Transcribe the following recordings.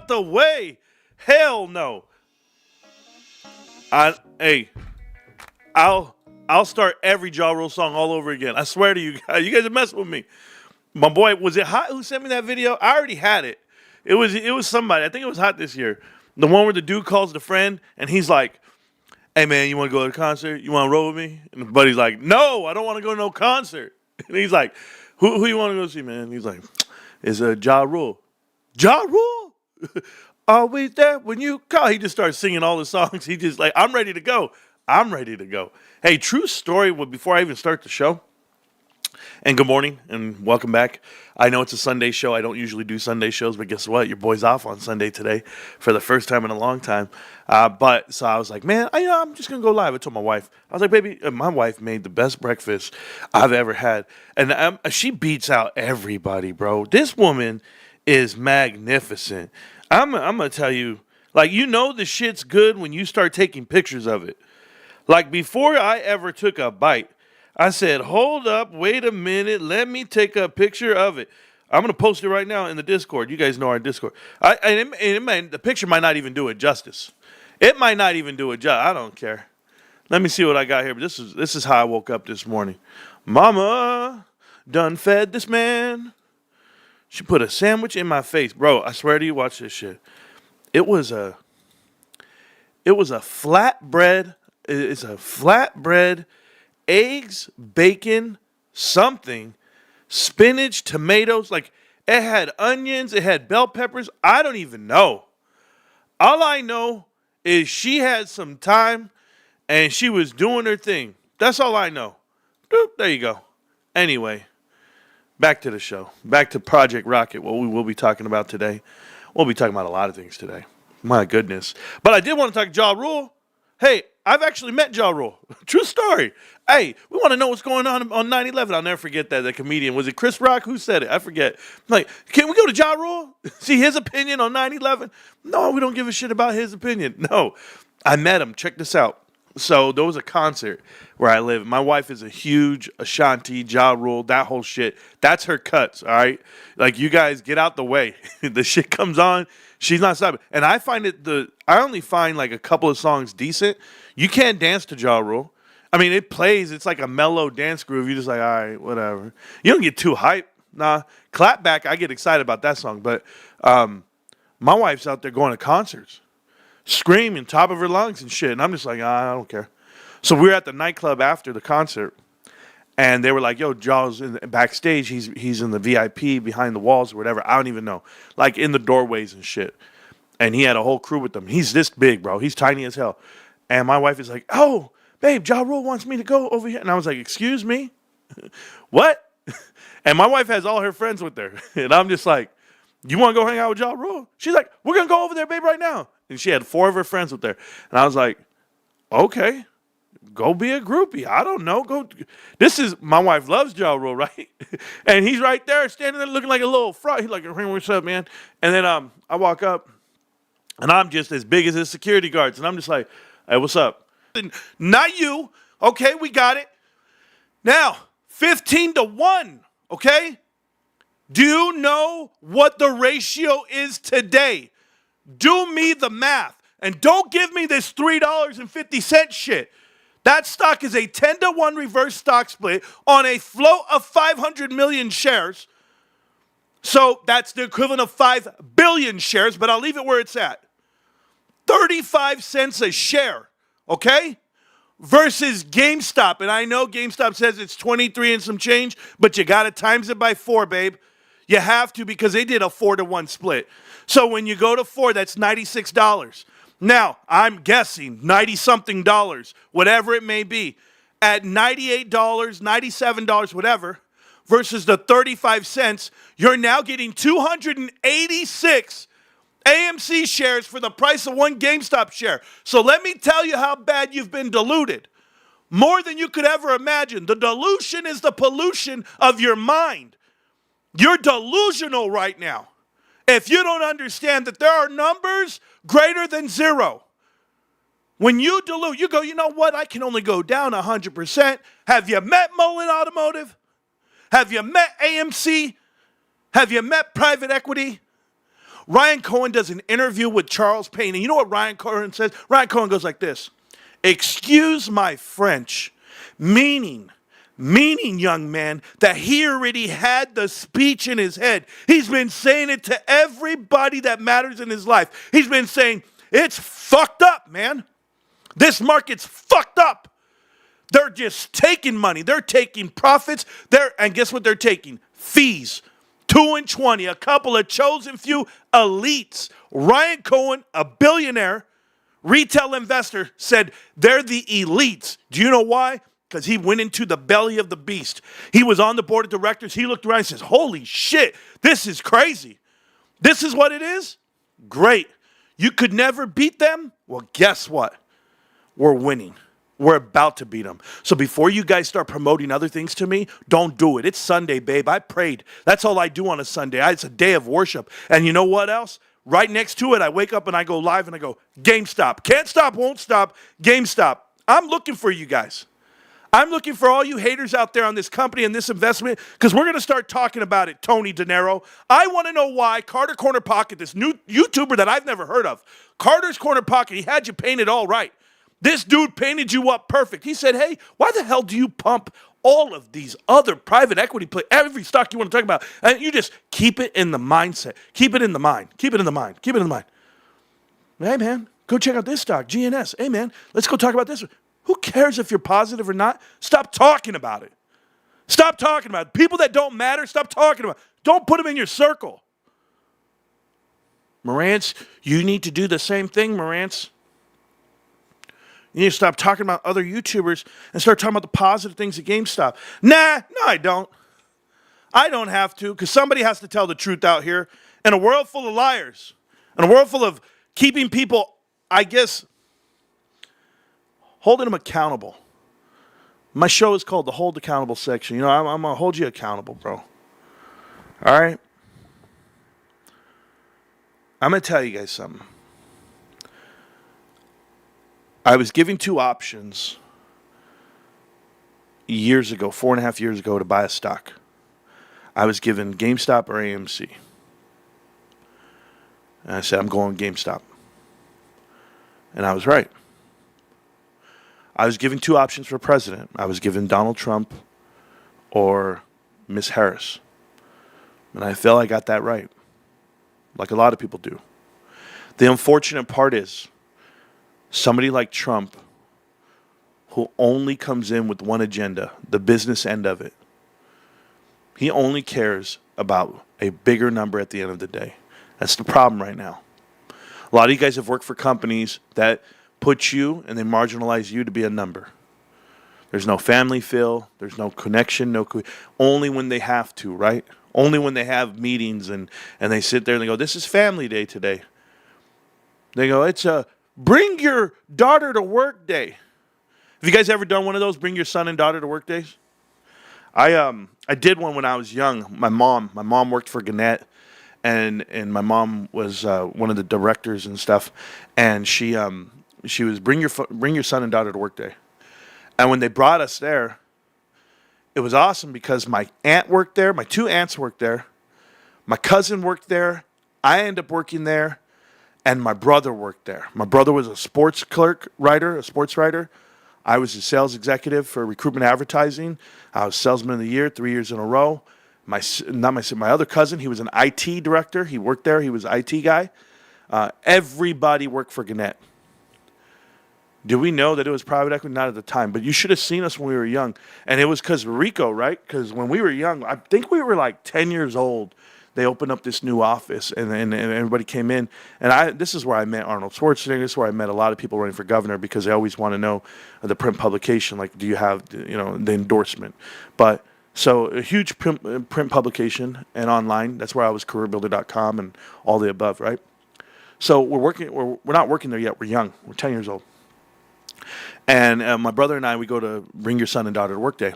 out the way. Hell no. Hey, I'll start every Ja Rule song all over again. I swear to you guys. You guys are messing with me. My boy, was it Hot who sent me that video? I already had it. It was somebody. I think it was Hot this year. The one where the dude calls the friend and he's like, hey man, you want to go to the concert? You want to roll with me? And the buddy's like, no, I don't want to go to no concert. And he's like, who you want to go see, man? And he's like, it's Ja Rule. Ja Rule? Always there when you call. He just starts singing all the songs. He just like, I'm ready to go. I'm ready to go. Hey, true story, before I even start the show, and good morning and welcome back. I know it's a Sunday show. I don't usually do Sunday shows, but guess what? Your boy's off on Sunday today for the first time in a long time. But so I was like, man, I'm just going to go live. I told my wife. I was like, baby, my wife made the best breakfast I've ever had. And she beats out everybody, bro. This woman is magnificent. I'm going to tell you, like, the shit's good when you start taking pictures of it. Like, before I ever took a bite, I said, hold up, wait a minute, let me take a picture of it. I'm going to post it right now in the Discord. You guys know our Discord. The picture might not even do it justice. It might not even do it justice. I don't care. Let me see what I got here. But this is how I woke up this morning. Mama done fed this man. She put a sandwich in my face. Bro, I swear to you, watch this shit. It was a flatbread. It's a flatbread, eggs, bacon, something, spinach, tomatoes. Like, it had onions, it had bell peppers. I don't even know. All I know is she had some time and she was doing her thing. That's all I know. Boop, there you go. Anyway, back to the show. Back to Project Rocket, what we will be talking about today. We'll be talking about a lot of things today. My goodness. But I did want to talk Ja Rule. Hey, I've actually met Ja Rule. True story. Hey, we want to know what's going on 9/11. I'll never forget that. The comedian. Was it Chris Rock? Who said it? I forget. Like, can we go to Ja Rule? See his opinion on 9/11? No, we don't give a shit about his opinion. No. I met him. Check this out. So there was a concert where I live. My wife is a huge Ashanti, Ja Rule, that whole shit. That's her cuts, all right? Like, you guys get out the way. The shit comes on. She's not stopping. And I only find like a couple of songs decent. You can't dance to Ja Rule. I mean, it plays. It's like a mellow dance groove. You're just like, all right, whatever. You don't get too hyped. Nah. Clap back, I get excited about that song. But my wife's out there going to concerts, screaming top of her lungs and shit. And I'm just like, I don't care. So we were at the nightclub after the concert. And they were like, yo, Jaws backstage. He's in the VIP behind the walls or whatever. I don't even know. Like in the doorways and shit. And he had a whole crew with him. He's this big, bro. He's tiny as hell. And my wife is like, oh, babe, Ja Rule wants me to go over here. And I was like, excuse me? What? And my wife has all her friends with her. And I'm just like, you want to go hang out with Ja Rule? She's like, we're going to go over there, babe, right now. And she had 4 of her friends with her. And I was like, okay. Go be a groupie. I don't know. My wife loves Ja Rule, right? And he's right there standing there looking like a little fraud. He's like, hey, what's up, man? And then I walk up, and I'm just as big as his security guards. And I'm just like, hey, what's up? Not you. Okay, we got it. Now, 15-1, okay? Do you know what the ratio is today? Do me the math. And don't give me this $3.50 shit. That stock is a 10-1 reverse stock split on a float of 500 million shares. So that's the equivalent of 5 billion shares, but I'll leave it where it's at. 35 cents a share, okay? Versus GameStop. And I know GameStop says it's 23 and some change, but you got to times it by 4, babe. You have to because they did a 4-1 split. So when you go to 4, that's $96. Now, I'm guessing $90-something, whatever it may be, at $98, $97, whatever, versus the 35 cents, you're now getting 286 AMC shares for the price of one GameStop share. So let me tell you how bad you've been diluted. More than you could ever imagine. The dilution is the pollution of your mind. You're delusional right now. If you don't understand that there are numbers greater than 0. When you dilute, you go, you know what? I can only go down 100%. Have you met Mullen Automotive? Have you met AMC? Have you met private equity? Ryan Cohen does an interview with Charles Payne, and you know what Ryan Cohen says? Ryan Cohen goes like this: "Excuse my French," meaning, young man, that he already had the speech in his head. He's been saying it to everybody that matters in his life. He's been saying, it's fucked up, man. This market's fucked up. They're just taking money. They're taking profits. And guess what they're taking? Fees. 2 and 20, a couple of chosen few elites. Ryan Cohen, a billionaire, retail investor, said they're the elites. Do you know why? Because he went into the belly of the beast. He was on the board of directors. He looked around and says, holy shit, this is crazy. This is what it is? Great. You could never beat them? Well, guess what? We're winning. We're about to beat them. So before you guys start promoting other things to me, don't do it. It's Sunday, babe. I prayed. That's all I do on a Sunday. It's a day of worship. And you know what else? Right next to it, I wake up and I go live and I go, GameStop. Can't stop, won't stop. GameStop. I'm looking for you guys. I'm looking for all you haters out there on this company and this investment, because we're going to start talking about it, Tony De Niro. I want to know why Carter Corner Pocket, this new YouTuber that I've never heard of, Carter's Corner Pocket, he had you painted all right. This dude painted you up perfect. He said, hey, why the hell do you pump all of these other private equity play, every stock you want to talk about, and you just keep it in the mindset. Keep it in the mind. Keep it in the mind. Keep it in the mind. Hey, man, go check out this stock, GNS. Hey, man, let's go talk about this one. Who cares if you're positive or not? Stop talking about it. Stop talking about it. People that don't matter, stop talking about it. Don't put them in your circle. Marantz, you need to do the same thing, Marantz. You need to stop talking about other YouTubers and start talking about the positive things at GameStop. Nah, no, I don't. I don't have to, because somebody has to tell the truth out here. In a world full of liars, in a world full of keeping people, I guess, holding them accountable. My show is called the Hold Accountable section. You know, I'm going to hold you accountable, bro. All right? I'm going to tell you guys something. I was given two options years ago, 4.5 years ago, to buy a stock. I was given GameStop or AMC. And I said, I'm going GameStop. And I was right. I was given two options for president. I was given Donald Trump or Miss Harris. And I feel I got that right, like a lot of people do. The unfortunate part is somebody like Trump, who only comes in with one agenda, the business end of it. He only cares about a bigger number at the end of the day. That's the problem right now. A lot of you guys have worked for companies that put you and they marginalize you to be a number. There's no family feel. There's no connection. Only when they have to, right? Only when they have meetings and they sit there and they go, this is family day today. They go, it's a bring your daughter to work day. Have you guys ever done one of those, bring your son and daughter to work days? I did one when I was young. My mom worked for Gannett, and my mom was one of the directors and stuff, and she was bring your son and daughter to work day. And when they brought us there, it was awesome because my aunt worked there, my two aunts worked there, my cousin worked there, I ended up working there, and my brother worked there. My brother was a sports writer. I was a sales executive for recruitment advertising. I was salesman of the year 3 years in a row. My other cousin, he was an IT director. He worked there. He was an IT guy. Everybody worked for Gannett. Did we know that it was private equity? Not at the time. But you should have seen us when we were young. And it was because Rico, right? Because when we were young, I think we were like 10 years old. They opened up this new office, and everybody came in. And this is where I met Arnold Schwarzenegger. This is where I met a lot of people running for governor, because they always want to know the print the like, do you have, the endorsement? But so a huge print publication and online. That's where I was, careerbuilder.com and all the above, right? So we're not working there yet. We're young. We're 10 years old. And my brother and I, we go to bring your son and daughter to work day.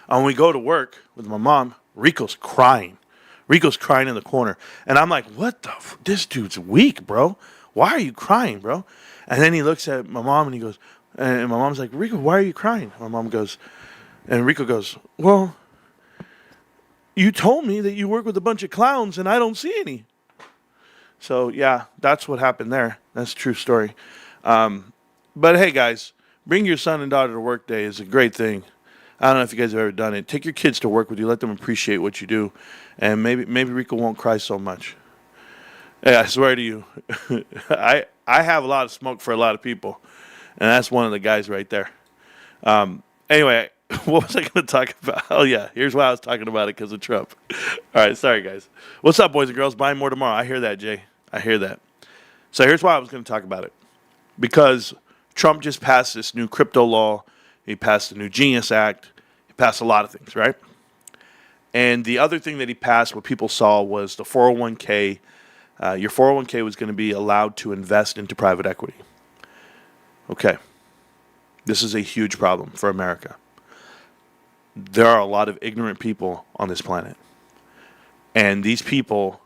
And when we go to work with my mom, Rico's crying. Rico's crying in the corner. And I'm like, what the this dude's weak, bro. Why are you crying, bro? And then he looks at my mom and he goes, and my mom's like, Rico, why are you crying? My mom goes, and Rico goes, well, you told me that you work with a bunch of clowns and I don't see any. So yeah, that's what happened there. That's a true story. But hey, guys, bring your son and daughter to work day is a great thing. I don't know if you guys have ever done it. Take your kids to work with you. Let them appreciate what you do, and maybe Rico won't cry so much. Yeah, I swear to you, I have a lot of smoke for a lot of people, and that's one of the guys right there. Anyway, what was I going to talk about? Oh yeah, here's why I was talking about it, because of Trump. All right, sorry guys. What's up, boys and girls? Buy more tomorrow. I hear that, Jay. I hear that. So here's why I was going to talk about it, because Trump just passed this new crypto law. He passed the new Genius Act. He passed a lot of things, right? And the other thing that he passed, what people saw, was the 401k. Your 401k was going to be allowed to invest into private equity. Okay. This is a huge problem for America. There are a lot of ignorant people on this planet. And these people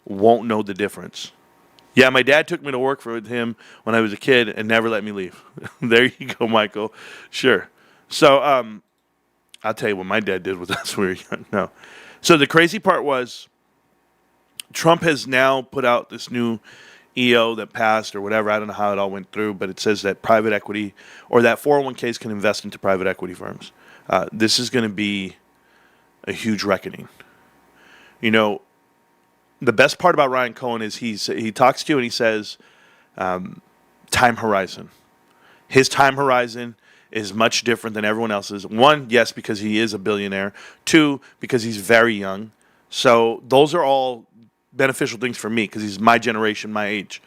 won't know the difference. Yeah, my dad took me to work for him when I was a kid and never let me leave. There you go, Michael. Sure. So I'll tell you what my dad did with us when we were young. No. So the crazy part was Trump has now put out this new EO that passed or whatever. I don't know how it all went through, but it says that private equity or that 401ks can invest into private equity firms. This is going to be a huge reckoning. You know, the best part about Ryan Cohen is he talks to you and he says time horizon. His time horizon is much different than everyone else's. One, yes, because he is a billionaire. Two, because he's very young. So those are all beneficial things for me because he's my generation, my age.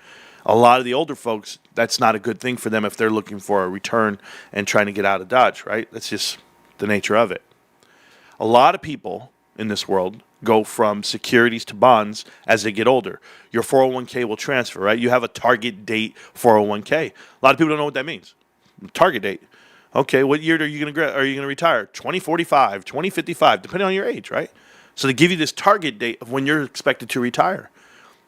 A lot of the older folks, that's not a good thing for them if they're looking for a return and trying to get out of Dodge, right? That's just the nature of it. A lot of people in this world go from securities to bonds as they get older. Your 401k will transfer, right? You have a target date 401k. A lot of people don't know what that means. Target date. Okay, what year are you going to retire? 2045, 2055, depending on your age, right? So they give you this target date of when you're expected to retire.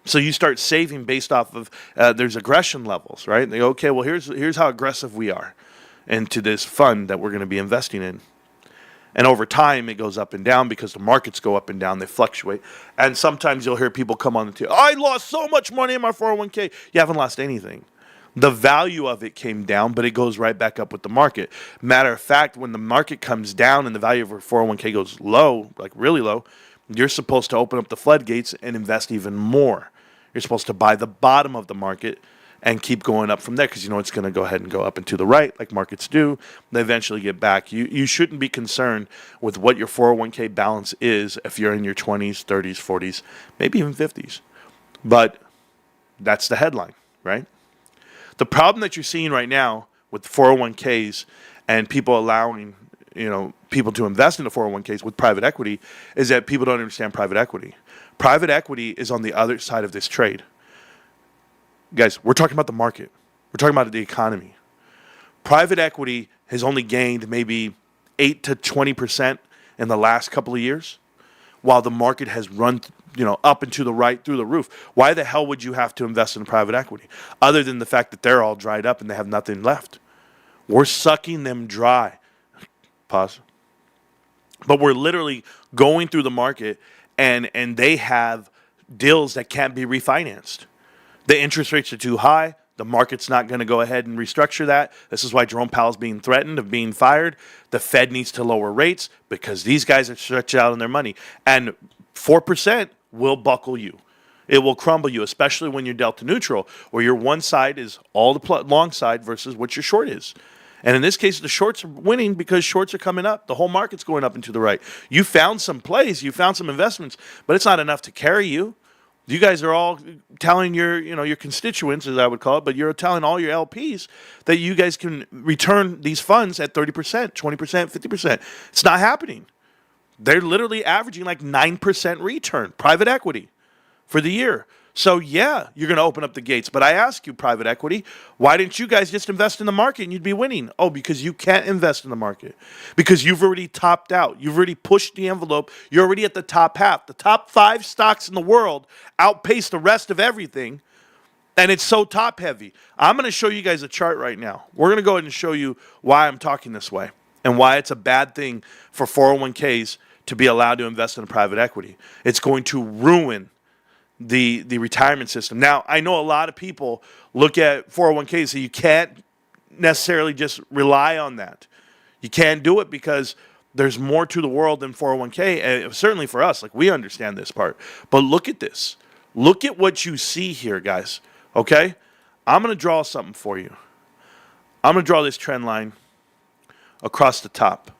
So you start saving based off of there's aggression levels, right? They go, okay, well here's how aggressive we are into this fund that we're going to be investing in. And over time, it goes up and down because the markets go up and down. They fluctuate. And sometimes you'll hear people come on the TV, I lost so much money in my 401k. You haven't lost anything. The value of it came down, but it goes right back up with the market. Matter of fact, when the market comes down and the value of your 401k goes low, like really low, you're supposed to open up the floodgates and invest even more. You're supposed to buy the bottom of the market and keep going up from there because you know it's going to go ahead and go up and to the right like markets do. They eventually get back. You shouldn't be concerned with what your 401k balance is if you're in your 20s, 30s, 40s, maybe even 50s. But that's the headline, right? The problem that you're seeing right now with 401ks and people allowing, people to invest in the 401ks with private equity is that people don't understand private equity. Private equity is on the other side of this trade. Guys, we're talking about the market. We're talking about the economy. Private equity has only gained maybe 8 to 20% in the last couple of years, while the market has run up and to the right through the roof. Why the hell would you have to invest in private equity other than the fact that they're all dried up and they have nothing left? We're sucking them dry. Pause. But we're literally going through the market and they have deals that can't be refinanced. The interest rates are too high. The market's not going to go ahead and restructure that. This is why Jerome Powell's being threatened of being fired. The Fed needs to lower rates because these guys are stretched out on their money. And 4% will buckle you. It will crumble you, especially when you're delta neutral, where your one side is all the long side versus what your short is. And in this case, the shorts are winning because shorts are coming up. The whole market's going up and to the right. You found some plays, you found some investments, but it's not enough to carry you. You guys are all telling your constituents, as I would call it, but you're telling all your LPs that you guys can return these funds at 30%, 20%, 50%. It's not happening. They're literally averaging like 9% return, private equity, for the year. So, yeah, you're going to open up the gates. But I ask you, private equity, why didn't you guys just invest in the market and you'd be winning? Oh, because you can't invest in the market. Because you've already topped out. You've already pushed the envelope. You're already at the top half. The top 5 stocks in the world outpace the rest of everything. And it's so top heavy. I'm going to show you guys a chart right now. We're going to go ahead and show you why I'm talking this way and why it's a bad thing for 401ks to be allowed to invest in private equity. It's going to ruin the retirement system. Now, I know a lot of people look at 401ks and say you can't necessarily just rely on that. You can't do it because there's more to the world than 401k, and certainly for us, like we understand this part. But look at this. Look at what you see here, guys. Okay? I'm going to draw something for you. I'm going to draw this trend line across the top.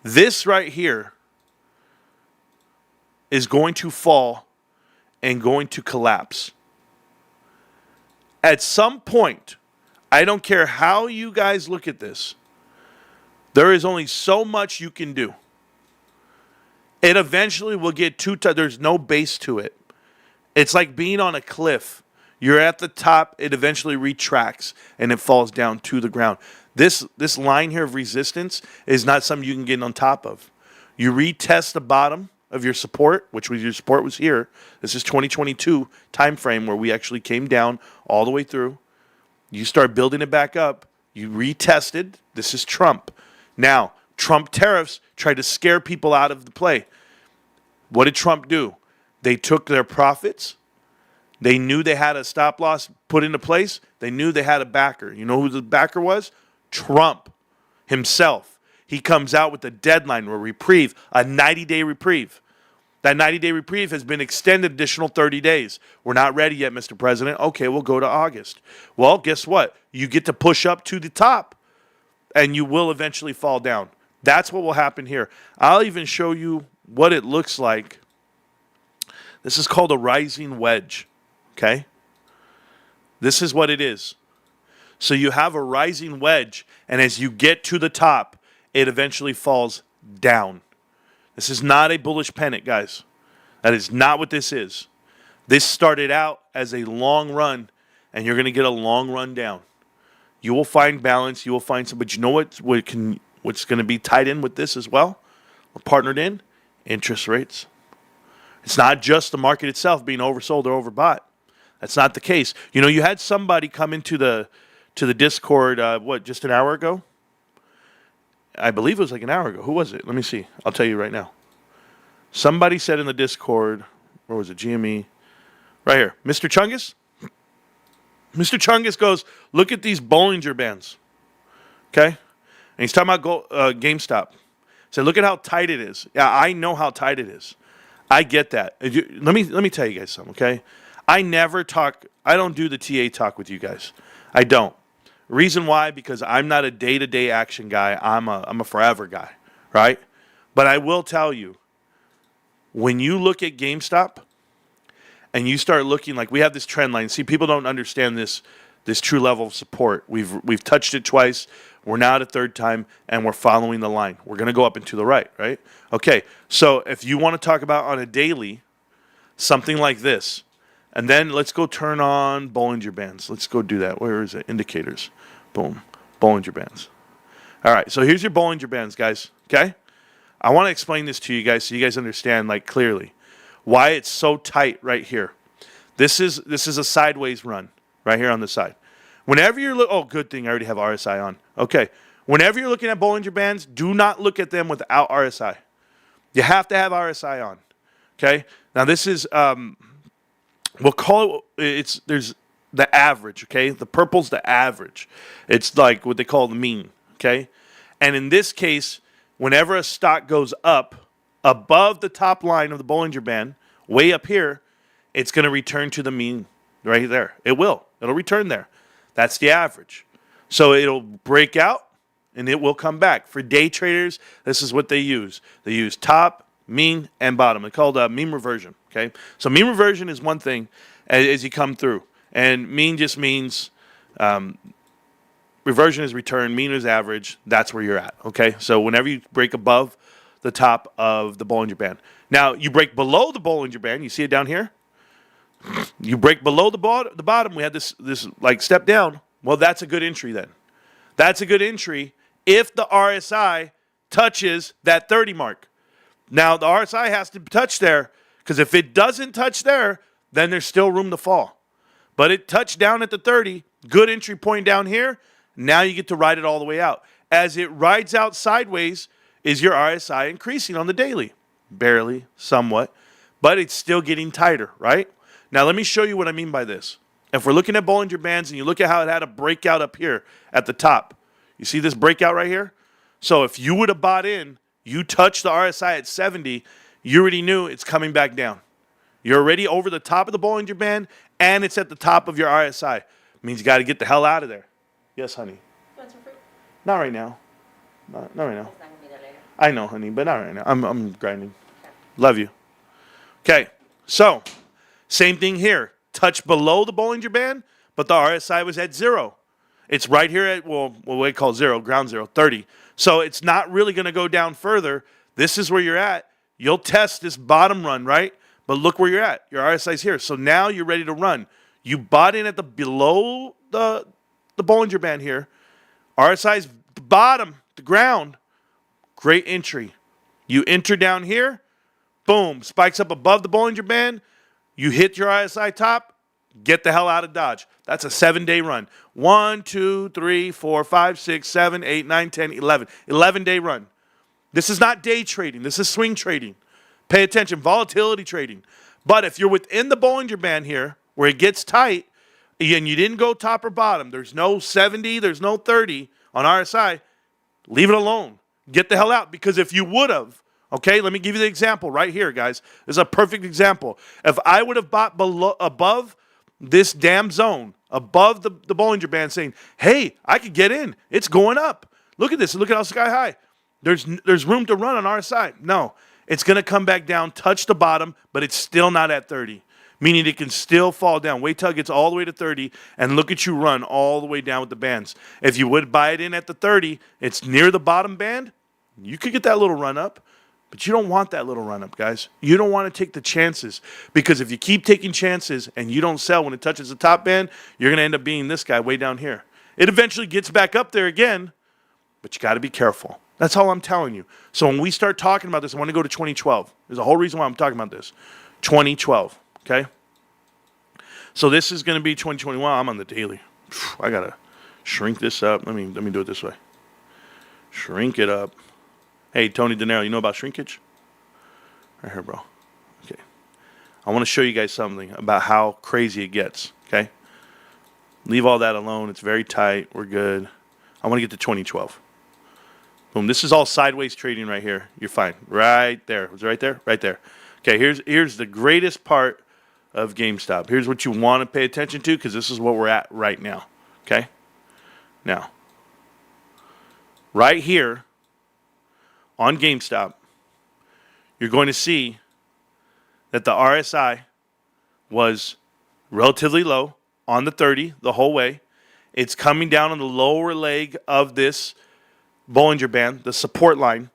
This right here is going to fall and going to collapse. At some point, I don't care how you guys look at this, there is only so much you can do. It eventually will get too tight. There's no base to it. It's like being on a cliff. You're at the top, it eventually retracts, and it falls down to the ground. This line here of resistance is not something you can get on top of. You retest the bottom of your support, which was your support was here. This is 2022 time frame where we actually came down all the way through. You start building it back up. You retested. This is Trump. Now, Trump tariffs tried to scare people out of the play. What did Trump do? They took their profits. They knew they had a stop loss put into place. They knew they had a backer. You know who the backer was? Trump himself. He comes out with a deadline or a reprieve, a 90-day reprieve. That 90-day reprieve has been extended additional 30 days. We're not ready yet, Mr. President. Okay, we'll go to August. Well, guess what? You get to push up to the top, and you will eventually fall down. That's what will happen here. I'll even show you what it looks like. This is called a rising wedge. Okay? This is what it is. So you have a rising wedge, and as you get to the top, it eventually falls down. This is not a bullish pennant, guys. That is not what this is. This started out as a long run, and you're going to get a long run down. You will find balance. You will find some, but you know what's going to be tied in with this as well? Or partnered in? Interest rates. It's not just the market itself being oversold or overbought. That's not the case. You know, you had somebody come into the Discord, just an hour ago? I believe it was like an hour ago. Who was it? Let me see. I'll tell you right now. Somebody said in the Discord, where was it? GME. Right here. Mr. Chungus? Mr. Chungus goes, look at these Bollinger Bands. Okay? And he's talking about GameStop. Said, look at how tight it is. Yeah, I know how tight it is. I get that. Let me tell you guys something, okay? I don't do the TA talk with you guys. I don't. Reason why? Because I'm not a day-to-day action guy. I'm a forever guy, right? But I will tell you, when you look at GameStop and you start looking, like we have this trend line. See, people don't understand this true level of support. We've touched it twice. We're now at a third time, and we're following the line. We're going to go up and to the right? Okay, so if you want to talk about on a daily, something like this, and then let's go turn on Bollinger Bands. Let's go do that. Where is it? Indicators. Boom. Bollinger Bands. All right, so here's your Bollinger Bands, guys. Okay? I want to explain this to you guys so you guys understand, like, clearly why it's so tight right here. This is a sideways run right here on the side. Whenever you're good thing I already have RSI on. Okay. Whenever you're looking at Bollinger Bands, do not look at them without RSI. You have to have RSI on. Okay? Now this is we'll call it there's the average, okay? The purple's the average. It's like what they call the mean, okay? And in this case, whenever a stock goes up above the top line of the Bollinger Band, way up here, it's going to return to the mean right there. It will. It'll return there. That's the average. So it'll break out, and it will come back. For day traders, this is what they use. They use top, mean, and bottom. It's called mean reversion, okay? So mean reversion is one thing as you come through. And mean just means reversion is return, mean is average. That's where you're at, okay? So whenever you break above the top of the Bollinger Band. Now, you break below the Bollinger Band. You see it down here? You break below the bottom. We had this like step down. Well, that's a good entry then. That's a good entry if the RSI touches that 30 mark. Now, the RSI has to touch there because if it doesn't touch there, then there's still room to fall. But it touched down at the 30. Good entry point down here. Now you get to ride it all the way out. As it rides out sideways, is your RSI increasing on the daily? Barely, somewhat. But it's still getting tighter, right? Now, let me show you what I mean by this. If we're looking at Bollinger Bands and you look at how it had a breakout up here at the top, you see this breakout right here? So if you would have bought in, you touched the RSI at 70, you already knew it's coming back down. You're already over the top of the Bollinger Band, and it's at the top of your RSI. It means you got to get the hell out of there. Yes, honey. You want some fruit? Not right now. Not right now. It's not gonna be there later. I know, honey, but not right now. I'm grinding. Okay. Love you. Okay, so same thing here. Touch below the Bollinger Band, but the RSI was at 0. It's right here at, well, what we call 0, ground 0, 30. So it's not really going to go down further. This is where you're at. You'll test this bottom run, right? But look where you're at. Your RSI's here. So now you're ready to run. You bought in at the below the Bollinger Band here. RSI's the bottom, the ground. Great entry. You enter down here. Boom. Spikes up above the Bollinger Band. You hit your RSI top. Get the hell out of Dodge. That's a 7-day run. 1, 2, 3, 4, 5, 6, 7, 8, 9, 10, 11. 11-day run. This is not day trading. This is swing trading. Pay attention. Volatility trading. But if you're within the Bollinger Band here, where it gets tight, and you didn't go top or bottom, there's no 70, there's no 30 on RSI, leave it alone. Get the hell out. Because if you would have, okay, let me give you the example right here, guys. This is a perfect example. If I would have bought above this damn zone, above the Bollinger Band, saying, hey, I could get in. It's going up. Look at this. Look at how sky high. There's room to run on RSI. No, it's going to come back down, touch the bottom, but it's still not at 30, meaning it can still fall down. Wait till it gets all the way to 30, and look at you run all the way down with the bands. If you would buy it in at the 30, it's near the bottom band, you could get that little run up. But you don't want that little run-up, guys. You don't want to take the chances. Because if you keep taking chances and you don't sell when it touches the top band, you're going to end up being this guy way down here. It eventually gets back up there again, but you got to be careful. That's all I'm telling you. So when we start talking about this, I want to go to 2012. There's a whole reason why I'm talking about this. 2012, okay? So this is going to be 2021. I'm on the daily. I got to shrink this up. Let me do it this way. Shrink it up. Hey, Tony De Niro, you know about shrinkage? Right here, bro. Okay. I want to show you guys something about how crazy it gets, okay? Leave all that alone. It's very tight. We're good. I want to get to 2012. Boom. This is all sideways trading right here. You're fine. Right there. Was it right there? Right there. Okay, here's the greatest part of GameStop. Here's what you want to pay attention to because this is what we're at right now, okay? Now, right here, on GameStop, you're going to see that the RSI was relatively low on the 30 the whole way. It's coming down on the lower leg of this Bollinger Band, the support line.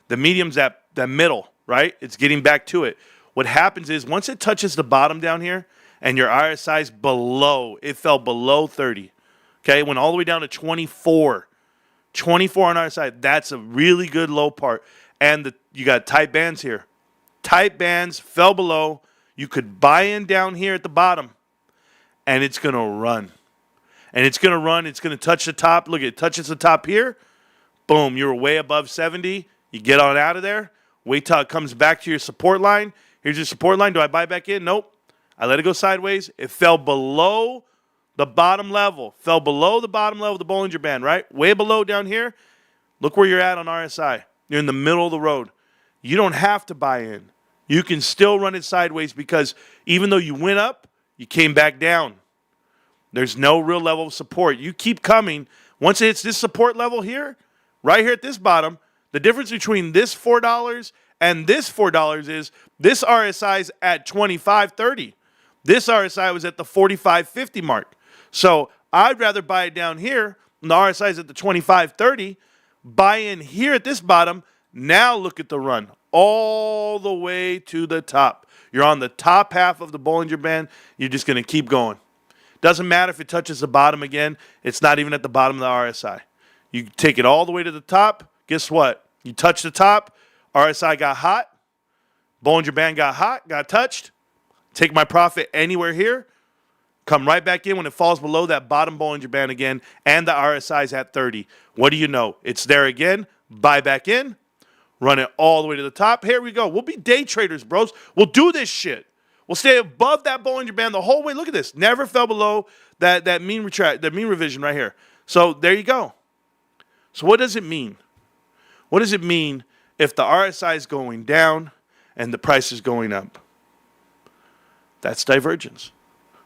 The medium's at the middle, right? It's getting back to it. What happens is once it touches the bottom down here and your RSI's below, it fell below 30. Okay, it went all the way down to 24. 24 on our side. That's a really good low part. And you got tight bands here. Tight bands fell below. You could buy in down here at the bottom. And it's going to run. And it's going to run. It's going to touch the top. Look, it touches the top here. Boom. You're way above 70. You get on out of there. Wait till it comes back to your support line. Here's your support line. Do I buy back in? Nope. I let it go sideways. It fell below the bottom level. Fell below the bottom level of the Bollinger Band, right? Way below down here. Look where you're at on RSI. You're in the middle of the road. You don't have to buy in. You can still run it sideways because even though you went up, you came back down. There's no real level of support. You keep coming. Once it hits this support level here, right here at this bottom, the difference between this $4 and this $4 is this RSI is at 25.30. This RSI was at the 45.50 mark. So I'd rather buy it down here. And the RSI is at the 25.30. Buy in here at this bottom. Now look at the run all the way to the top. You're on the top half of the Bollinger Band. You're just going to keep going. Doesn't matter if it touches the bottom again. It's not even at the bottom of the RSI. You take it all the way to the top. Guess what? You touch the top. RSI got hot. Bollinger Band got hot, got touched. Take my profit anywhere here. Come right back in when it falls below that bottom Bollinger Band again, and the RSI is at 30. What do you know? It's there again. Buy back in. Run it all the way to the top. Here we go. We'll be day traders, bros. We'll do this shit. will stay above that Bollinger Band the whole way. Look at this. Never fell below that mean revision right here. So there you go. So what does it mean? What does it mean if the RSI is going down and the price is going up? That's divergence.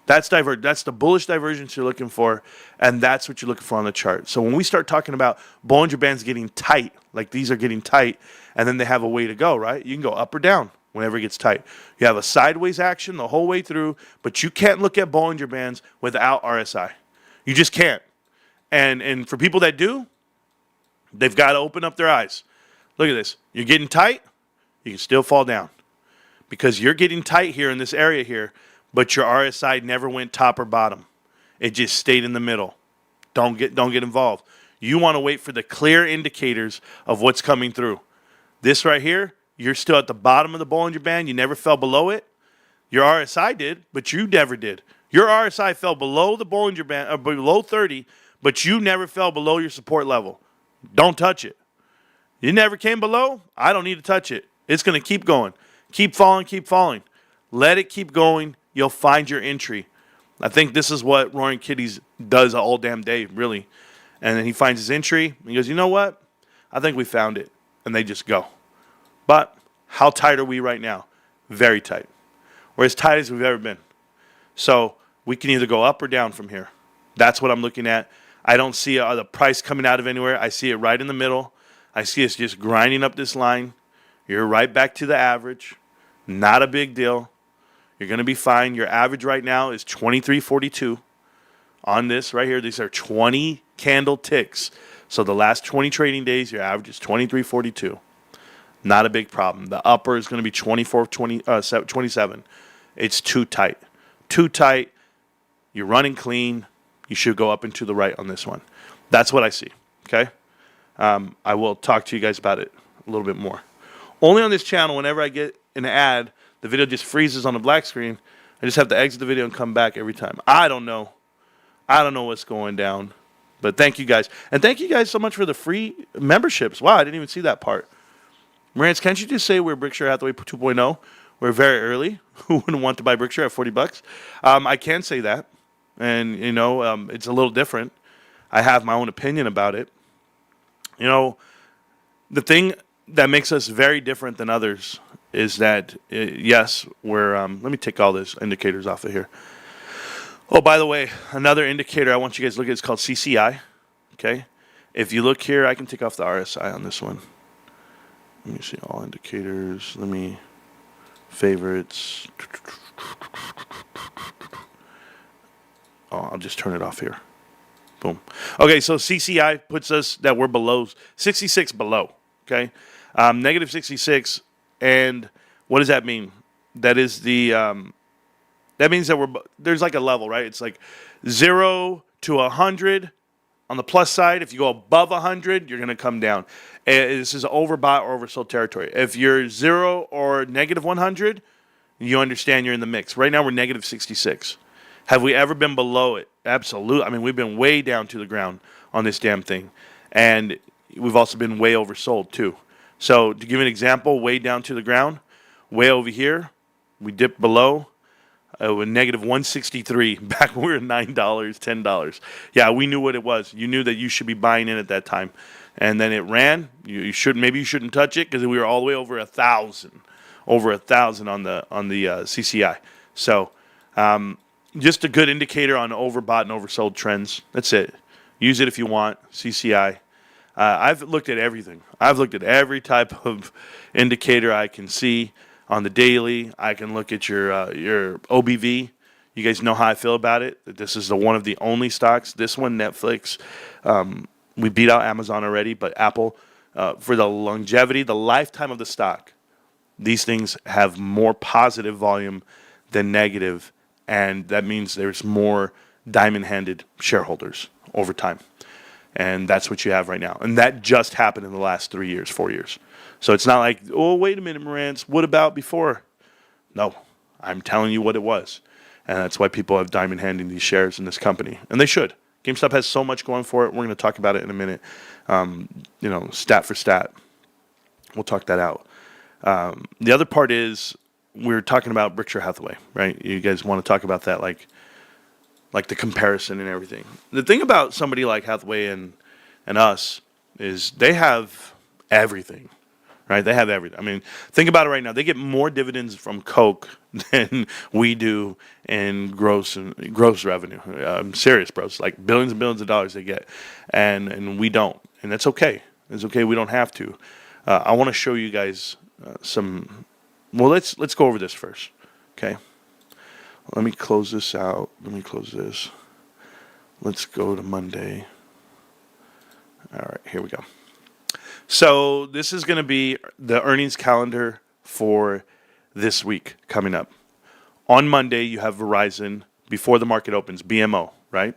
That's the bullish divergence you're looking for, and that's what you're looking for on the chart. So when we start talking about Bollinger Bands getting tight, like these are getting tight, and then they have a way to go, right? You can go up or down whenever it gets tight. You have a sideways action the whole way through, but you can't look at Bollinger Bands without RSI. You just can't. And for people that do, they've got to open up their eyes. Look at this. You're getting tight, you can still fall down. Because you're getting tight here in this area here, but your RSI never went top or bottom. It just stayed in the middle. Don't get involved. You want to wait for the clear indicators of what's coming through. This right here, you're still at the bottom of the Bollinger Band. You never fell below it. Your RSI did, but you never did. Your RSI fell below the Bollinger Band, or below 30, but you never fell below your support level. Don't touch it. You never came below. I don't need to touch it. It's going to keep going. Keep falling, keep falling. Let it keep going. You'll find your entry. I think this is what Roaring Kitties does all damn day, really. And then he finds his entry. And he goes, you know what? I think we found it. And they just go. But how tight are we right now? Very tight. We're as tight as we've ever been. So we can either go up or down from here. That's what I'm looking at. I don't see the price coming out of anywhere. I see it right in the middle. I see us just grinding up this line. You're right back to the average. Not a big deal. You're going to be fine. Your average right now is 23.42 on this right here. These are 20 candle ticks. So the last 20 trading days, your average is 23.42. Not a big problem. The upper is going to be 27. It's too tight. Too tight. You're running clean. You should go up and to the right on this one. That's what I see. Okay? I will talk to you guys about it a little bit more. Only on this channel, whenever I get an ad, the video just freezes on the black screen. I just have to exit the video and come back every time. I don't know. I don't know what's going down. But thank you guys. And thank you guys so much for the free memberships. Wow, I didn't even see that part. Marantz, can't you just say we're Berkshire Hathaway 2.0? We're very early. Who wouldn't want to buy Berkshire at $40? I can say that. And, you know, it's a little different. I have my own opinion about it. You know, the thing that makes us very different than others is that, yes, we're, let me take all these indicators off of here. Oh, by the way, another indicator I want you guys to look at is called CCI, okay? If you look here, I can take off the RSI on this one. Let me see all indicators. Let me, favorites. Oh, I'll just turn it off here. Boom. Okay, so CCI puts us that we're below, 66 below, okay? Negative 66, and what does that mean? That is the, that means that there's like a level, right? It's like 0 to 100 on the plus side. If you go above 100, you're going to come down. This is overbought or oversold territory. If you're 0 or negative 100, you understand you're in the mix. Right now, we're negative 66. Have we ever been below it? Absolutely. I mean, we've been way down to the ground on this damn thing. And we've also been way oversold, too. So, to give you an example, way down to the ground, way over here, we dipped below with negative 163 back when we were $9, $10. Yeah, we knew what it was. You knew that you should be buying in at that time. And then it ran. Maybe you shouldn't touch it because we were all the way over 1,000. Over 1,000 on the CCI. So, just a good indicator on overbought and oversold trends. That's it. Use it if you want. CCI. I've looked at everything. I've looked at every type of indicator I can see on the daily. I can look at your OBV. You guys know how I feel about it. This is one of the only stocks. This one, Netflix. We beat out Amazon already, but Apple, for the longevity, the lifetime of the stock, these things have more positive volume than negative. And that means there's more diamond-handed shareholders over time. And that's what you have right now. And that just happened in the last 3 years, 4 years. So it's not like, oh, wait a minute, Marantz, what about before? No, I'm telling you what it was. And that's why people have diamond-handing these shares in this company. And they should. GameStop has so much going for it. We're going to talk about it in a minute. Stat for stat. We'll talk that out. The other part is we're talking about Berkshire Hathaway, right? You guys want to talk about that, like the comparison and everything. The thing about somebody like Hathaway and us is they have everything, right? They have everything. I mean, think about it right now. They get more dividends from Coke than we do in gross revenue. I'm serious, bro. It's like billions and billions of dollars they get, and we don't, and that's okay. It's okay. We don't have to. I want to show you guys some. Well, let's go over this first, okay? Let me close this out. Let me close this. Let's go to Monday. All right, here we go. So this is going to be the earnings calendar for this week coming up. On Monday, you have Verizon before the market opens, BMO, right?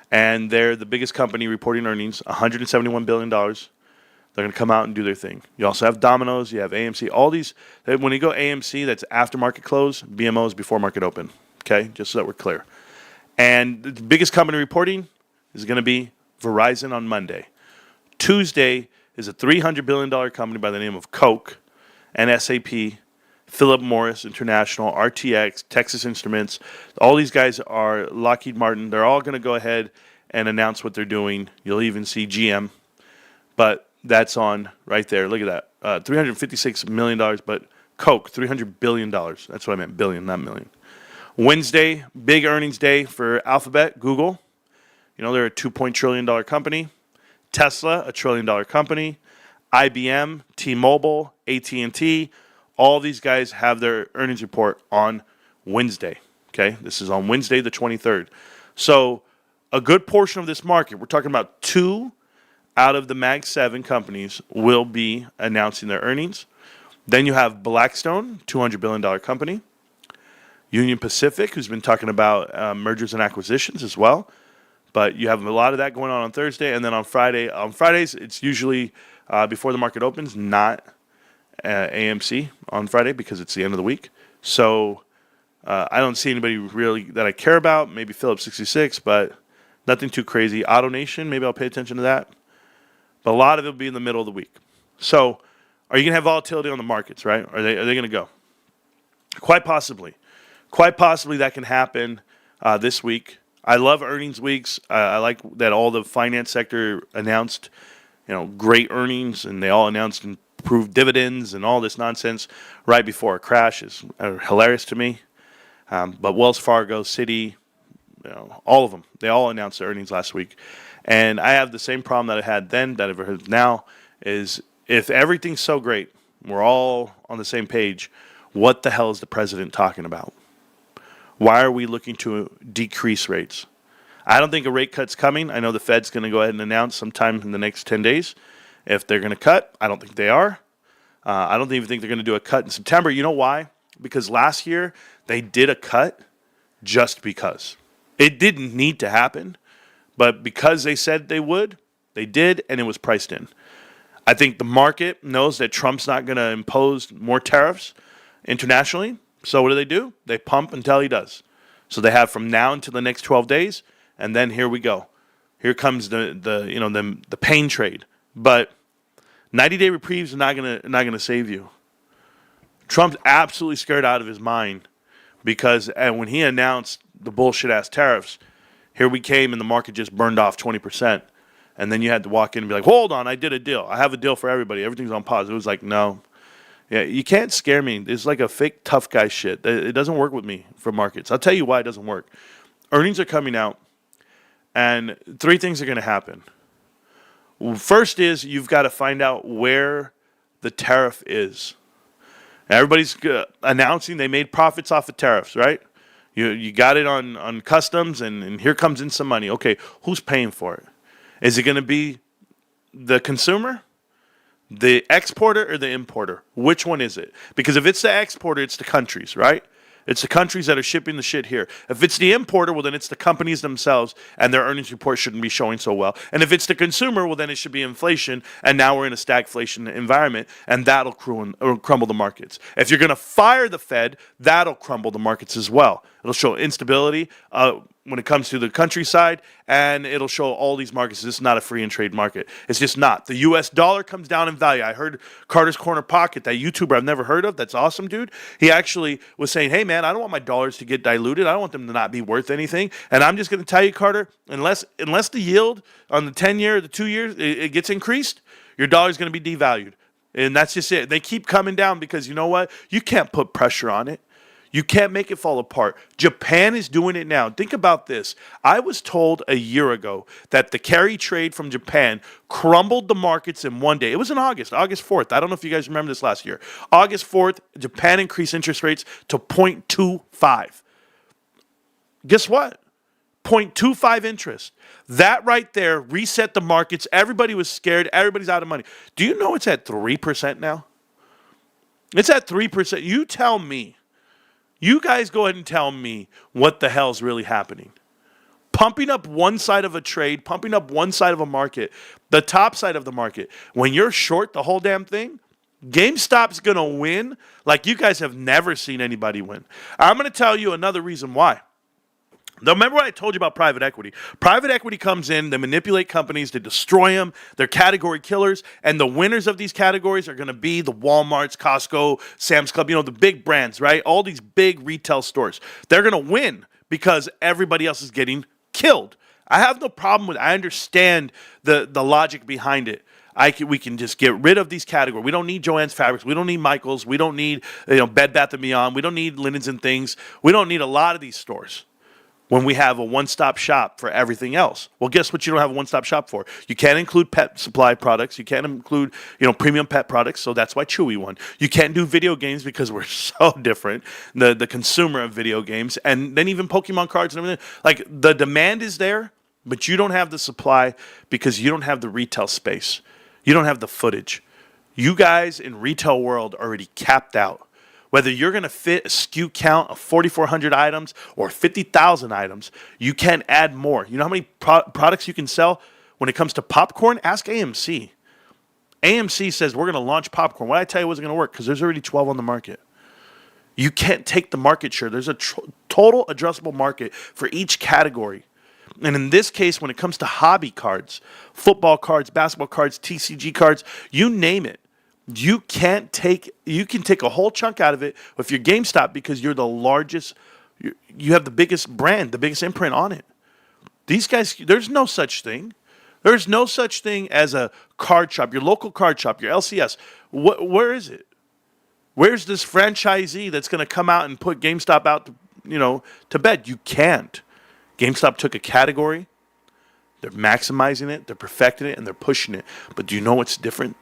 And they're the biggest company reporting earnings, $171 billion. They're going to come out and do their thing. You also have Domino's, you have AMC, all these. When you go AMC, that's after market close. BMO is before market open, okay? Just so that we're clear. And the biggest company reporting is going to be Verizon on Monday. Tuesday is a $300 billion company by the name of Coke and SAP, Philip Morris International, RTX, Texas Instruments. All these guys are Lockheed Martin. They're all going to go ahead and announce what they're doing. You'll even see GM. But that's on right there. Look at that. $356 million, but Coke, $300 billion. That's what I meant, billion, not million. Wednesday, big earnings day for Alphabet, Google. You know, they're a $2 trillion company. Tesla, a $1 trillion company. IBM, T-Mobile, AT&T. All these guys have their earnings report on Wednesday. Okay, this is on Wednesday the 23rd. So a good portion of this market, we're talking about 2 out of the Mag 7 companies will be announcing their earnings. Then you have Blackstone, $200 billion company. Union Pacific, who's been talking about mergers and acquisitions as well. But you have a lot of that going on Thursday. And then on Friday, on Fridays, it's usually before the market opens, not AMC on Friday because it's the end of the week. So I don't see anybody really that I care about. Maybe Phillips 66, but nothing too crazy. AutoNation, maybe I'll pay attention to that. But a lot of it will be in the middle of the week. So are you going to have volatility on the markets, right? Are they going to go? Quite possibly. Quite possibly that can happen this week. I love earnings weeks. I like that all the finance sector announced, great earnings, and they all announced improved dividends and all this nonsense right before a crash is hilarious to me. But Wells Fargo, Citi, all of them, they all announced their earnings last week. And I have the same problem that I had then that I've heard now is if everything's so great, we're all on the same page, what the hell is the president talking about? Why are we looking to decrease rates? I don't think a rate cut's coming. I know the Fed's going to go ahead and announce sometime in the next 10 days if they're going to cut. I don't think they are. I don't even think they're going to do a cut in September. You know why? Because last year they did a cut just because. It didn't need to happen. But because they said they would, they did, and it was priced in. I think the market knows that Trump's not going to impose more tariffs internationally. So what do? They pump until he does. So they have from now until the next 12 days, and then here we go. Here comes the pain trade. But 90-day reprieves are not gonna save you. Trump's absolutely scared out of his mind because when he announced the bullshit ass tariffs, here we came and the market just burned off 20%. And then you had to walk in and be like, hold on, I did a deal. I have a deal for everybody. Everything's on pause. It was like, no. Yeah, you can't scare me. It's like a fake tough guy shit. It doesn't work with me for markets. I'll tell you why it doesn't work. Earnings are coming out, and 3 things are going to happen. First is you've got to find out where the tariff is. Everybody's announcing they made profits off of tariffs, right? You got it on customs, and here comes in some money. Okay, who's paying for it? Is it going to be the consumer, the exporter, or the importer? Which one is it? Because if it's the exporter, it's the countries, right? It's the countries that are shipping the shit here. If it's the importer, well, then it's the companies themselves, and their earnings report shouldn't be showing so well. And if it's the consumer, well, then it should be inflation, and now we're in a stagflation environment, and that'll crumble the markets. If you're going to fire the Fed, that'll crumble the markets as well. It'll show instability when it comes to the countryside, and it'll show all these markets. This is not a free and trade market. It's just not. The U.S. dollar comes down in value. I heard Carter's Corner Pocket, that YouTuber I've never heard of. That's awesome, dude. He actually was saying, hey, man, I don't want my dollars to get diluted. I don't want them to not be worth anything. And I'm just going to tell you, Carter, unless the yield on the 10-year, the 2 years, it gets increased, your dollar's going to be devalued. And that's just it. They keep coming down because you know what? You can't put pressure on it. You can't make it fall apart. Japan is doing it now. Think about this. I was told a year ago that the carry trade from Japan crumbled the markets in one day. It was in August 4th. I don't know if you guys remember this last year. August 4th, Japan increased interest rates to 0.25. Guess what? 0.25 interest. That right there reset the markets. Everybody was scared. Everybody's out of money. Do you know it's at 3% now? It's at 3%. You tell me. You guys go ahead and tell me what the hell's really happening. Pumping up one side of a trade, pumping up one side of a market, the top side of the market. When you're short the whole damn thing, GameStop's going to win like you guys have never seen anybody win. I'm going to tell you another reason why. Now, remember what I told you about private equity? Private equity comes in, they manipulate companies, they destroy them, they're category killers, and the winners of these categories are going to be the Walmarts, Costco, Sam's Club, the big brands, right? All these big retail stores. They're going to win because everybody else is getting killed. I have no problem with it. I understand the logic behind it. We can just get rid of these categories. We don't need Joann's Fabrics. We don't need Michael's. We don't need Bed Bath & Beyond. We don't need Linens and Things. We don't need a lot of these stores when we have a one-stop shop for everything else. Well, guess what you don't have a one-stop shop for? You can't include pet supply products. You can't include, premium pet products, so that's why Chewy won. You can't do video games because we're so different, the consumer of video games, and then even Pokemon cards and everything. Like, the demand is there, but you don't have the supply because you don't have the retail space. You don't have the footage. You guys in retail world are already capped out. Whether you're going to fit a SKU count of 4,400 items or 50,000 items, you can't add more. You know how many products you can sell when it comes to popcorn? Ask AMC. AMC says we're going to launch popcorn. What I tell you wasn't going to work because there's already 12 on the market. You can't take the market share. There's a total addressable market for each category. And in this case, when it comes to hobby cards, football cards, basketball cards, TCG cards, you name it. You can take a whole chunk out of it with your GameStop because you're the largest, you have the biggest brand, the biggest imprint on it. These guys, there's no such thing. There's no such thing as a card shop, your local card shop, your LCS. Where is it? Where's this franchisee that's going to come out and put GameStop out, to bed? You can't. GameStop took a category, they're maximizing it, they're perfecting it, and they're pushing it. But do you know what's different?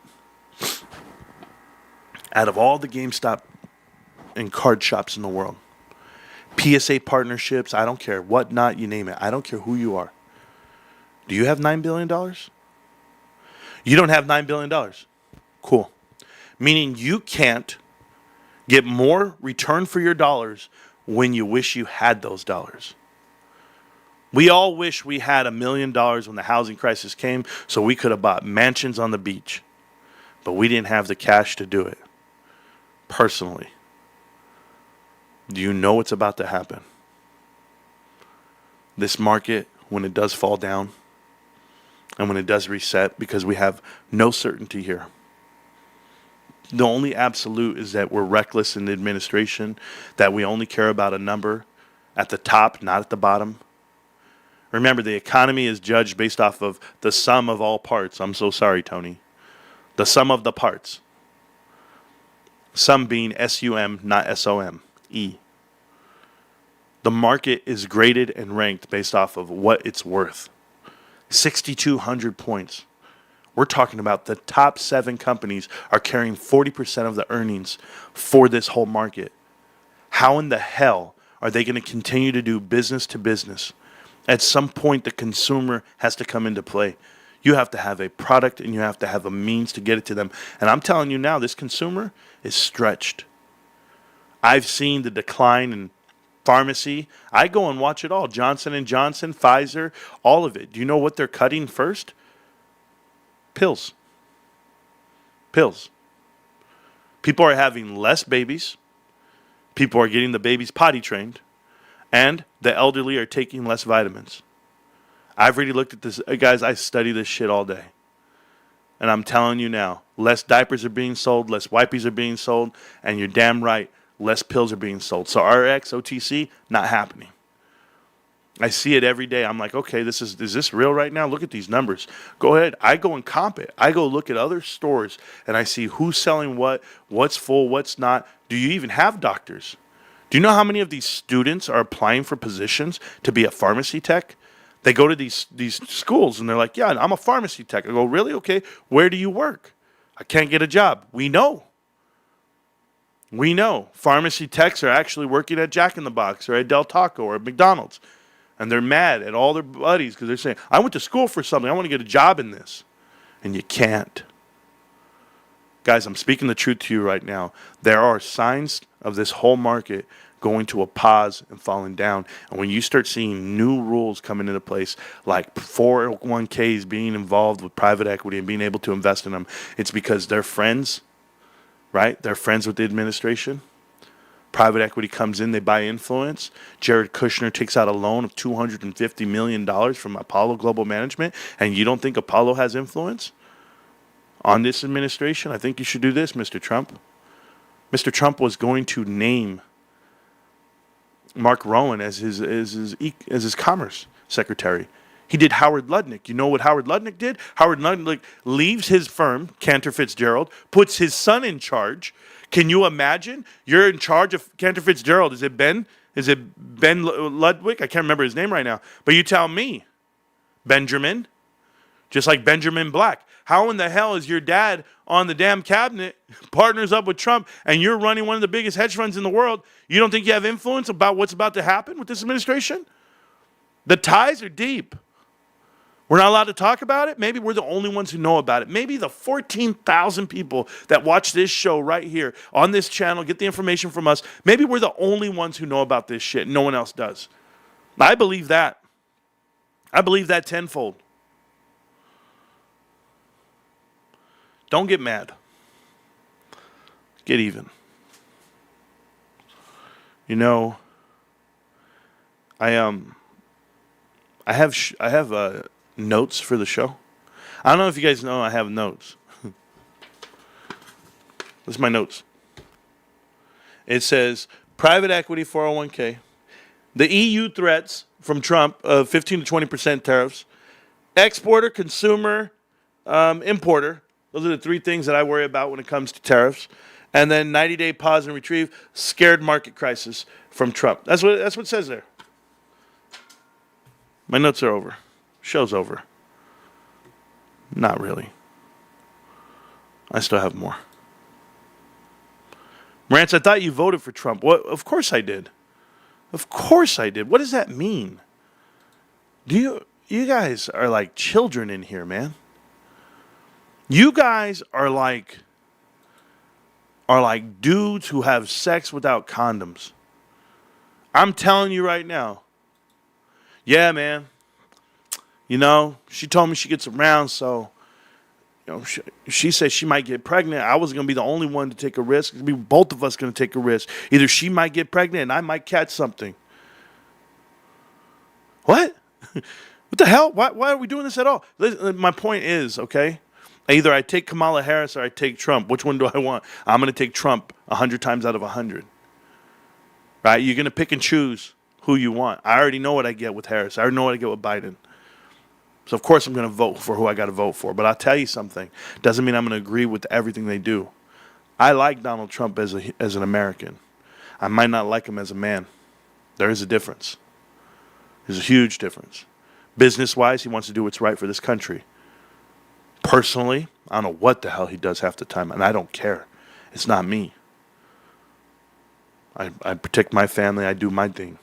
Out of all the GameStop and card shops in the world, PSA partnerships, I don't care, whatnot, you name it. I don't care who you are. Do you have $9 billion? You don't have $9 billion. Cool. Meaning you can't get more return for your dollars when you wish you had those dollars. We all wish we had $1 million when the housing crisis came so we could have bought mansions on the beach. But we didn't have the cash to do it. Personally, do you know what's about to happen? This market, when it does fall down and when it does reset, because we have no certainty here. The only absolute is that we're reckless in the administration, that we only care about a number at the top, not at the bottom. Remember, the economy is judged based off of the sum of all parts. I'm so sorry, Tony. The sum of the parts. Sum being S-U-M, not S-O-M-E. The market is graded and ranked based off of what it's worth. 6,200 points. We're talking about the top 7 companies are carrying 40% of the earnings for this whole market. How in the hell are they going to continue to do business to business? At some point, the consumer has to come into play. You have to have a product and you have to have a means to get it to them. And I'm telling you now, this consumer is stretched. I've seen the decline in pharmacy. I go and watch it all. Johnson & Johnson, Pfizer, all of it. Do you know what they're cutting first? Pills. Pills. People are having less babies. People are getting the babies potty trained. And the elderly are taking less vitamins. I've already looked at this. Guys, I study this shit all day. And I'm telling you now, less diapers are being sold, less wipes are being sold, and you're damn right, less pills are being sold. So RX, OTC, not happening. I see it every day. I'm like, okay, is this real right now? Look at these numbers. Go ahead. I go and comp it. I go look at other stores, and I see who's selling what, what's full, what's not. Do you even have doctors? Do you know how many of these students are applying for positions to be a pharmacy tech? They go to these schools, and they're like, yeah, I'm a pharmacy tech. I go, really? Okay. Where do you work? I can't get a job. We know. Pharmacy techs are actually working at Jack in the Box or at Del Taco or at McDonald's. And they're mad at all their buddies because they're saying, I went to school for something. I want to get a job in this. And you can't. Guys, I'm speaking the truth to you right now. There are signs of this whole market going to a pause and falling down. And when you start seeing new rules coming into place, like 401ks being involved with private equity and being able to invest in them, it's because they're friends, right? They're friends with the administration. Private equity comes in, they buy influence. Jared Kushner takes out a loan of $250 million from Apollo Global Management, and you don't think Apollo has influence on this administration? I think you should do this, Mr. Trump. Mr. Trump was going to name Mark Rowan as his commerce secretary. He did Howard Lutnick. You know what Howard Lutnick did? Howard Lutnick leaves his firm, Cantor Fitzgerald, puts his son in charge. Can you imagine? You're in charge of Cantor Fitzgerald. Is it Ben? Is it Ben Ludwig? I can't remember his name right now. But you tell me, Benjamin, just like Benjamin Black. How in the hell is your dad on the damn cabinet, partners up with Trump, and you're running one of the biggest hedge funds in the world? You don't think you have influence about what's about to happen with this administration? The ties are deep. We're not allowed to talk about it? Maybe we're the only ones who know about it. Maybe the 14,000 people that watch this show right here on this channel, get the information from us, maybe we're the only ones who know about this shit. No one else does. I believe that. I believe that tenfold. Don't get mad. Get even. You know, I have notes for the show. I don't know if you guys know I have notes. This is my notes. It says private equity 401k, the EU threats from Trump of 15 to 20% tariffs, exporter, consumer, importer. Those are the three things that I worry about when it comes to tariffs. And then 90-day pause and retrieve, scared market crisis from Trump. That's what it says there. My notes are over. Show's over. Not really. I still have more. Marantz, I thought you voted for Trump. What? Of course I did. Of course I did. What does that mean? You guys are like children in here, man. You guys are like dudes who have sex without condoms. I'm telling you right now. Yeah, man. You know, she told me she gets around, so, you know, she said she might get pregnant. I was going to be the only one to take a risk. It'd be both of us going to take a risk. Either she might get pregnant and I might catch something. What? What the hell? Why are we doing this at all? My point is, okay, either I take Kamala Harris or I take Trump. Which one do I want? I'm going to take Trump 100 times out of 100. Right? You're going to pick and choose who you want. I already know what I get with Harris. I already know what I get with Biden. So, of course, I'm going to vote for who I got to vote for. But I'll tell you something. Doesn't mean I'm going to agree with everything they do. I like Donald Trump as an American. I might not like him as a man. There is a difference. There's a huge difference. Business-wise, he wants to do what's right for this country. Personally, I don't know what the hell he does half the time, and I don't care. It's not me. I protect my family. I do my thing.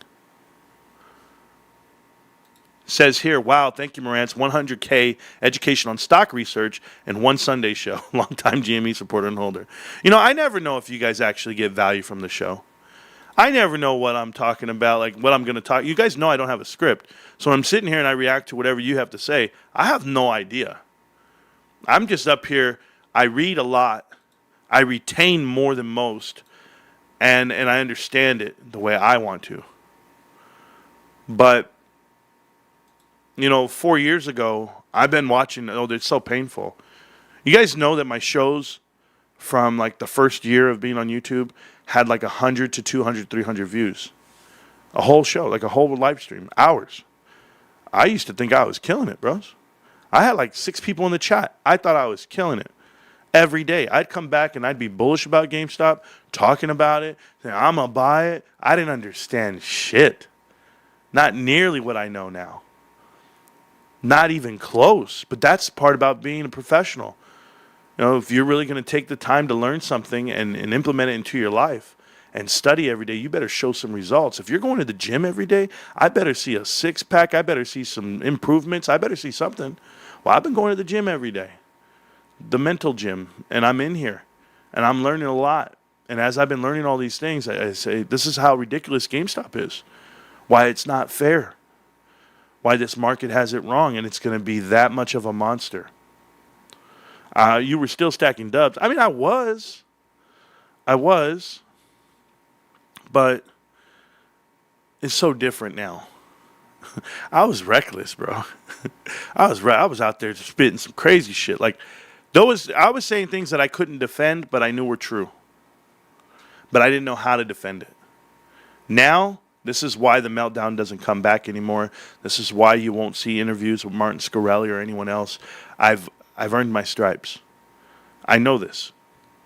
Says here, wow, thank you, Marantz. 100K education on stock research and one Sunday show. Longtime GME supporter and holder. You know, I never know if you guys actually get value from the show. I never know what I'm talking about, like what I'm going to talk. You guys know I don't have a script. So when I'm sitting here and I react to whatever you have to say, I have no idea. I'm just up here. I read a lot. I retain more than most. And I understand it the way I want to. But, 4 years ago, I've been watching. Oh, it's so painful. You guys know that my shows from like the first year of being on YouTube had like 100 to 200, 300 views. A whole show, like a whole live stream, hours. I used to think I was killing it, bros. I had like 6 people in the chat. I thought I was killing it. Every day, I'd come back and I'd be bullish about GameStop, talking about it, saying, I'm going to buy it. I didn't understand shit. Not nearly what I know now. Not even close. But that's the part about being a professional. If you're really going to take the time to learn something and implement it into your life and study every day, you better show some results. If you're going to the gym every day, I better see a six-pack. I better see some improvements. I better see something. Well, I've been going to the gym every day. The mental gym, and I'm in here, and I'm learning a lot. And as I've been learning all these things, I say, this is how ridiculous GameStop is, why it's not fair, why this market has it wrong, and it's going to be that much of a monster. You were still stacking dubs. I mean, I was, but it's so different now. I was reckless, bro. I was out there spitting some crazy shit. Like, I was saying things that I couldn't defend, but I knew were true. But I didn't know how to defend it. Now, this is why the meltdown doesn't come back anymore. This is why you won't see interviews with Martin Scarelli or anyone else. I've earned my stripes. I know this.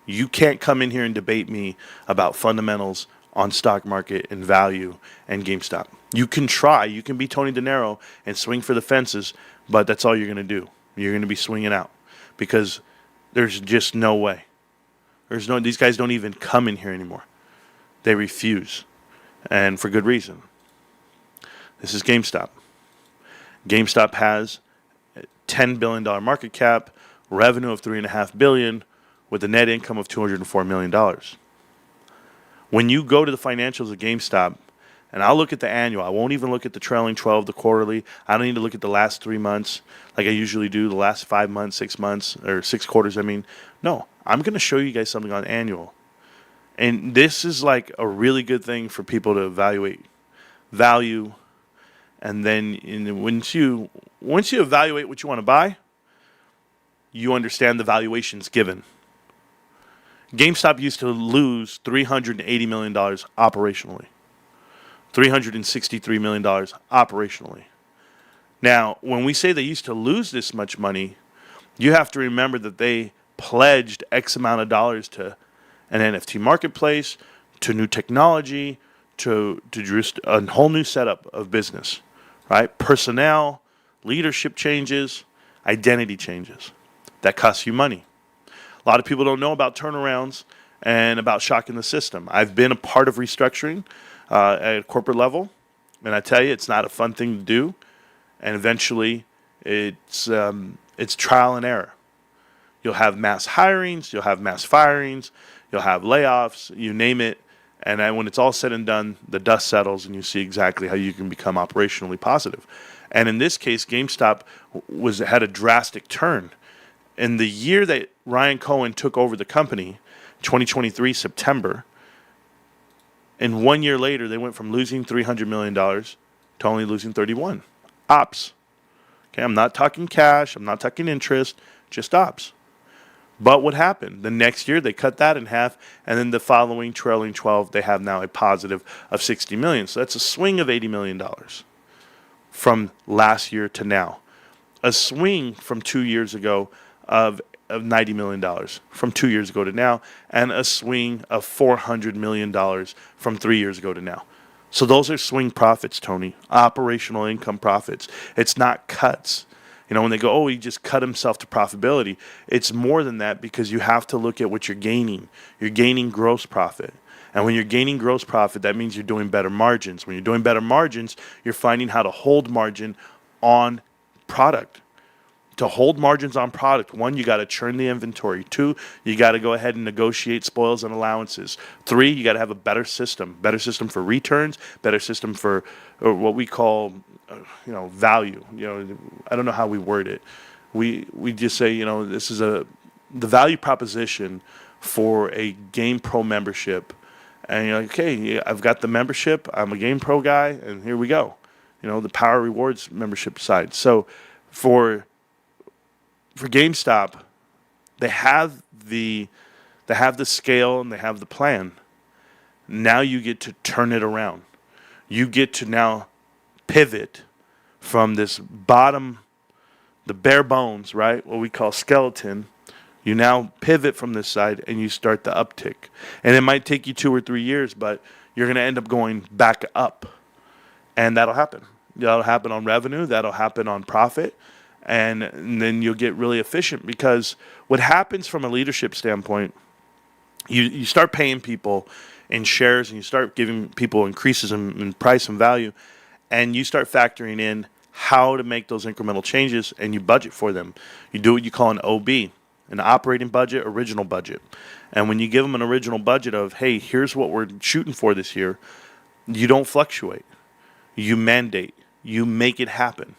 You can't come in here and debate me about fundamentals on stock market and value and GameStop. You can try. You can be Tony De Niro and swing for the fences, but that's all you're going to do. You're going to be swinging out because there's just no way. These guys don't even come in here anymore. They refuse, and for good reason. This is GameStop. GameStop has a $10 billion market cap, revenue of $3.5 billion, with a net income of $204 million. When you go to the financials of GameStop, and I'll look at the annual. I won't even look at the trailing 12, the quarterly. I don't need to look at the last 3 months like I usually do, the last 5 months, 6 months, or 6 quarters, I mean. No, I'm going to show you guys something on annual. And this is like a really good thing for people to evaluate value. And then once you evaluate what you want to buy, you understand the valuations given. GameStop used to lose $380 million operationally. $363 million operationally. Now, when we say they used to lose this much money, you have to remember that they pledged X amount of dollars to an NFT marketplace, to new technology, to just a whole new setup of business, right? Personnel, leadership changes, identity changes. That costs you money. A lot of people don't know about turnarounds and about shocking the system. I've been a part of restructuring at a corporate level, and I tell you, it's not a fun thing to do. And eventually, it's trial and error. You'll have mass hirings, you'll have mass firings, you'll have layoffs, you name it. And then when it's all said and done, the dust settles, and you see exactly how you can become operationally positive. And in this case, GameStop had a drastic turn. In the year that Ryan Cohen took over the company, 2023 September, and 1 year later, they went from losing $300 million to only losing 31. Ops. Okay, I'm not talking cash. I'm not talking interest. Just ops. But what happened? The next year, they cut that in half. And then the following trailing 12, they have now a positive of $60 million. So that's a swing of $80 million from last year to now. A swing from 2 years ago of $90 million from 2 years ago to now, and a swing of $400 million from 3 years ago to now. So those are swing profits, Tony, operational income profits. It's not cuts. When they go, oh, he just cut himself to profitability. It's more than that because you have to look at what you're gaining. You're gaining gross profit. And when you're gaining gross profit, that means you're doing better margins. When you're doing better margins, you're finding how to hold margin on product. To hold margins on product, 1, you got to churn the inventory. 2, you got to go ahead and negotiate spoils and allowances. 3, you got to have a better system for returns, better system for what we call, value. I don't know how we word it. We just say, this is the value proposition for a Game Pro membership. And you're like, okay, I've got the membership. I'm a Game Pro guy, and here we go. the Power Rewards membership side. So for GameStop, they have the scale and they have the plan. Now you get to turn it around. You get to now pivot from this bottom, the bare bones, right? What we call skeleton. You now pivot from this side and you start the uptick. And it might take you 2 or 3 years, but you're going to end up going back up. And that'll happen. That'll happen on revenue. That'll happen on profit. And then you'll get really efficient, because what happens from a leadership standpoint, you start paying people in shares and you start giving people increases in price and value, and you start factoring in how to make those incremental changes, and you budget for them. You do what you call an OB, an operating budget, original budget. And when you give them an original budget of, hey, here's what we're shooting for this year, you don't fluctuate. You mandate. You make it happen.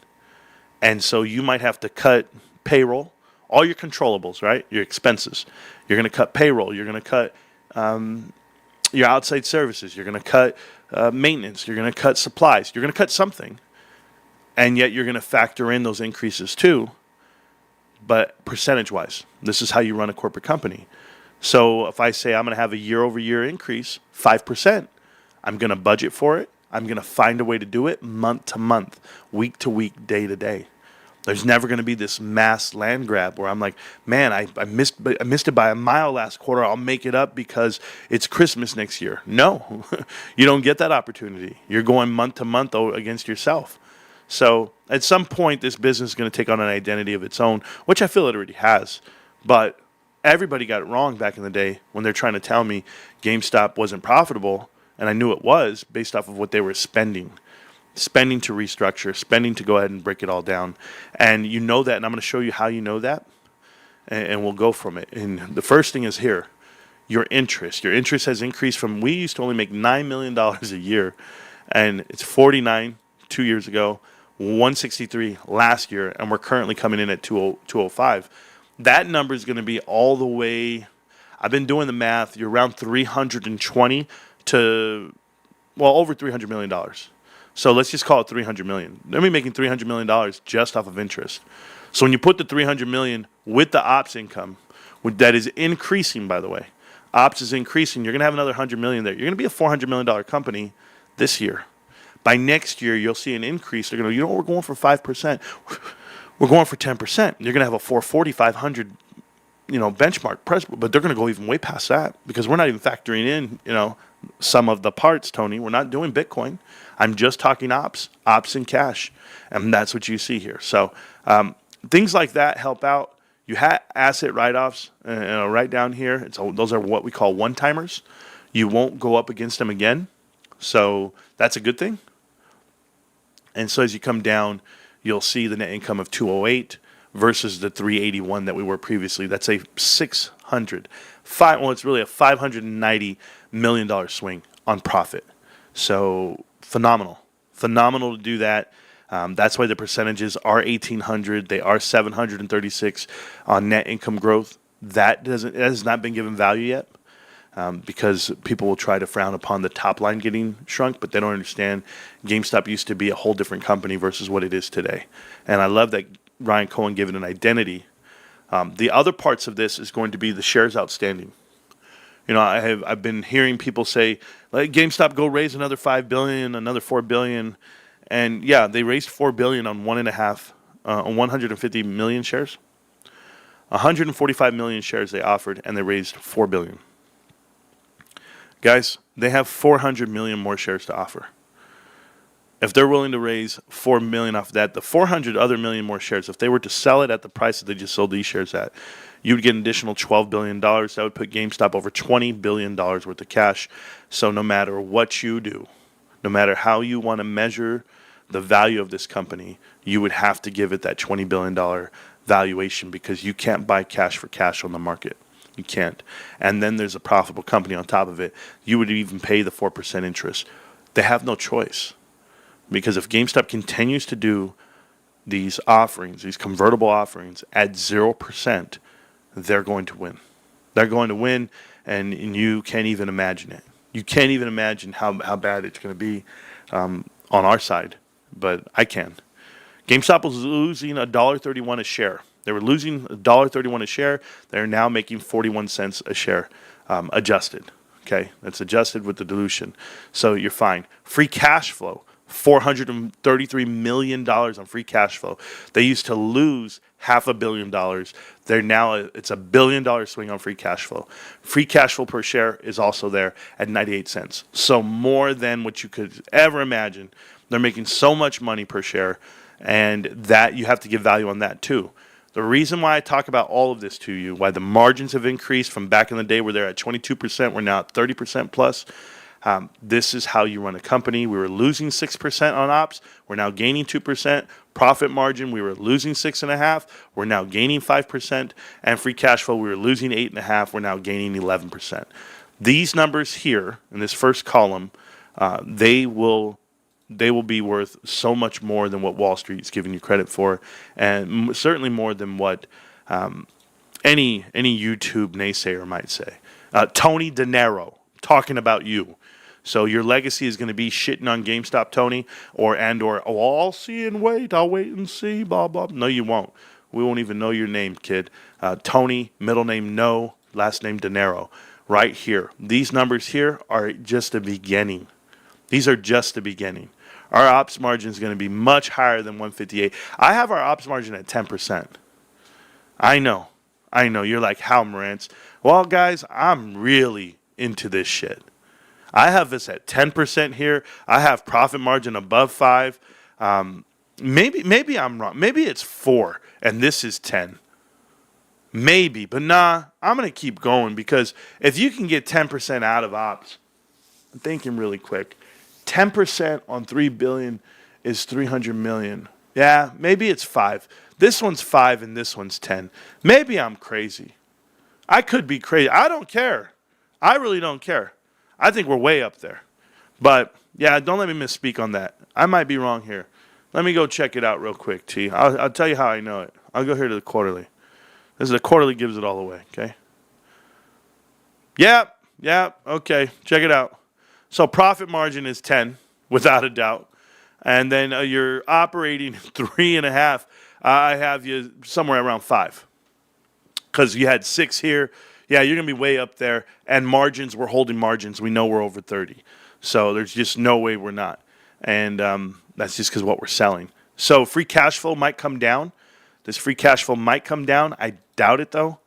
And so you might have to cut payroll, all your controllables, right? Your expenses. You're going to cut payroll. You're going to cut your outside services. You're going to cut maintenance. You're going to cut supplies. You're going to cut something. And yet you're going to factor in those increases too, but percentage-wise. This is how you run a corporate company. So if I say I'm going to have a year-over-year increase, 5%, I'm going to budget for it. I'm going to find a way to do it month to month, week to week, day to day. There's never going to be this mass land grab where I'm like, man, I missed it by a mile last quarter. I'll make it up because it's Christmas next year. No, you don't get that opportunity. You're going month to month against yourself. So at some point, this business is going to take on an identity of its own, which I feel it already has. But everybody got it wrong back in the day when they're trying to tell me GameStop wasn't profitable. And I knew it was based off of what they were spending to restructure, spending to go ahead and break it all down. And you know that, and I'm going to show you how you know that, and we'll go from it. And the first thing is here, your interest. Your interest has increased from, we used to only make $9 million a year, and it's 49 2 years ago, 163 last year, and we're currently coming in at 205. That number is going to be all the way, I've been doing the math, you're around 320 to, well, over $300 million. So let's just call it $300 million. They're making $300 million just off of interest. So when you put the $300 million with the ops income, that is increasing, by the way, ops is increasing, you're going to have another $100 million there. You're going to be a $400 million company this year. By next year, you'll see an increase. They're going to, we're going for 5%. We're going for 10%. You're going to have a 440, 500, benchmark price, but they're going to go even way past that, because we're not even factoring in, some of the parts, Tony. We're not doing Bitcoin. I'm just talking ops and cash, and that's what you see here. So things like that help out. You had asset write-offs, right down here. Those are what we call one-timers. You won't go up against them again, so that's a good thing. And so as you come down, you'll see the net income of 208 versus the 381 that we were previously. That's a it's really a $590 million swing on profit. So phenomenal to do that. That's why the percentages are 1,800. They are 736 on net income growth. It has not been given value yet, because people will try to frown upon the top line getting shrunk, but they don't understand GameStop used to be a whole different company versus what it is today. And I love that Ryan Cohen gave it an identity. The other parts of this is going to be the shares outstanding. I've been hearing people say, like, GameStop, go raise another $5 billion, another $4 billion. And yeah, they raised $4 billion on 150 million shares. 145 million shares they offered, and they raised $4 billion. Guys, they have 400 million more shares to offer. If they're willing to raise $4 million off that, the 400 other million more shares, if they were to sell it at the price that they just sold these shares at, you would get an additional $12 billion. That would put GameStop over $20 billion worth of cash. So no matter what you do, no matter how you want to measure the value of this company, you would have to give it that $20 billion valuation, because you can't buy cash for cash on the market. You can't. And then there's a profitable company on top of it. You would even pay the 4% interest. They have no choice. Because if GameStop continues to do these offerings, these convertible offerings at 0%, they're going to win. They're going to win, and you can't even imagine it. You can't even imagine how bad it's going to be on our side. but I can. GameStop was losing $1.31 a share. They were losing $1.31 a share. They're now making 41 cents a share, adjusted. Okay, that's adjusted with the dilution, so you're fine. Free cash flow, $433 million on free cash flow. They used to lose $500 million. They're now it's $1 billion swing on free cash flow. Free cash flow per share is also there at 98 cents. So more than what you could ever imagine. They're making so much money per share, and that you have to give value on that too. The reason why I talk about all of this to you, why the margins have increased from back in the day where they're at 22%, we're now at 30% plus. This is how you run a company. We were losing 6% on ops. We're now gaining 2%. Profit margin, we were losing 6.5%. We're now gaining 5%. And free cash flow, we were losing 8.5%. We're now gaining 11%. These numbers here in this first column, they will be worth so much more than what Wall Street's giving you credit for, and certainly more than what any YouTube naysayer might say. Tony De Niro, talking about you. So your legacy is going to be shitting on GameStop, Tony, or I'll see and wait. I'll wait and see. Blah blah. No, you won't. We won't even know your name, kid. Tony, middle name No, last name De Niro. Right here. These numbers here are just the beginning. These are just the beginning. Our ops margin is going to be much higher than 158. I have our ops margin at 10%. I know. You're like, how, Marantz? Well, guys, I'm really into this shit. I have this at 10% here. I have profit margin above 5. Maybe I'm wrong. Maybe it's 4, and this is 10. Maybe, but nah, I'm going to keep going, because if you can get 10% out of ops, I'm thinking really quick. 10% on $3 billion is $300 million. Yeah, maybe it's 5. This one's 5 and this one's 10. Maybe I'm crazy. I could be crazy. I don't care. I really don't care. I think we're way up there. But, yeah, don't let me misspeak on that. I might be wrong here. Let me go check it out real quick, T. I'll tell you how I know it. I'll go here to the quarterly. This is the quarterly gives it all away, okay? Yeah, okay. Check it out. So profit margin is 10, without a doubt. And then you're operating 3.5. I have you somewhere around 5. Because you had 6 here. Yeah, you're going to be way up there. And margins, we're holding margins. We know we're over 30. So there's just no way we're not. And that's just because what we're selling. So free cash flow might come down. This free cash flow might come down. I doubt it, though.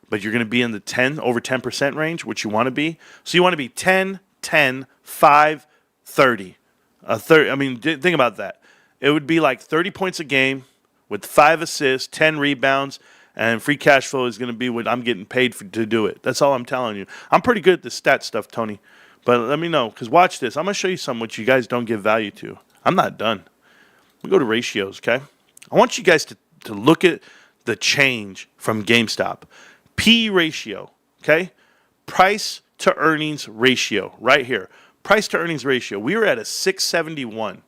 But you're going to be in the over 10% range, which you want to be. So you want to be 10, 5, 30. Think about that. It would be like 30 points a game with 5 assists, 10 rebounds, and free cash flow is going to be what I'm getting paid to do it. That's all I'm telling you. I'm pretty good at the stat stuff, Tony. But let me know, because watch this. I'm going to show you something which you guys don't give value to. I'm not done. We go to ratios, okay? I want you guys to look at the change from GameStop. P ratio, okay? Price to earnings ratio, right here. Price to earnings ratio. We were at a 671.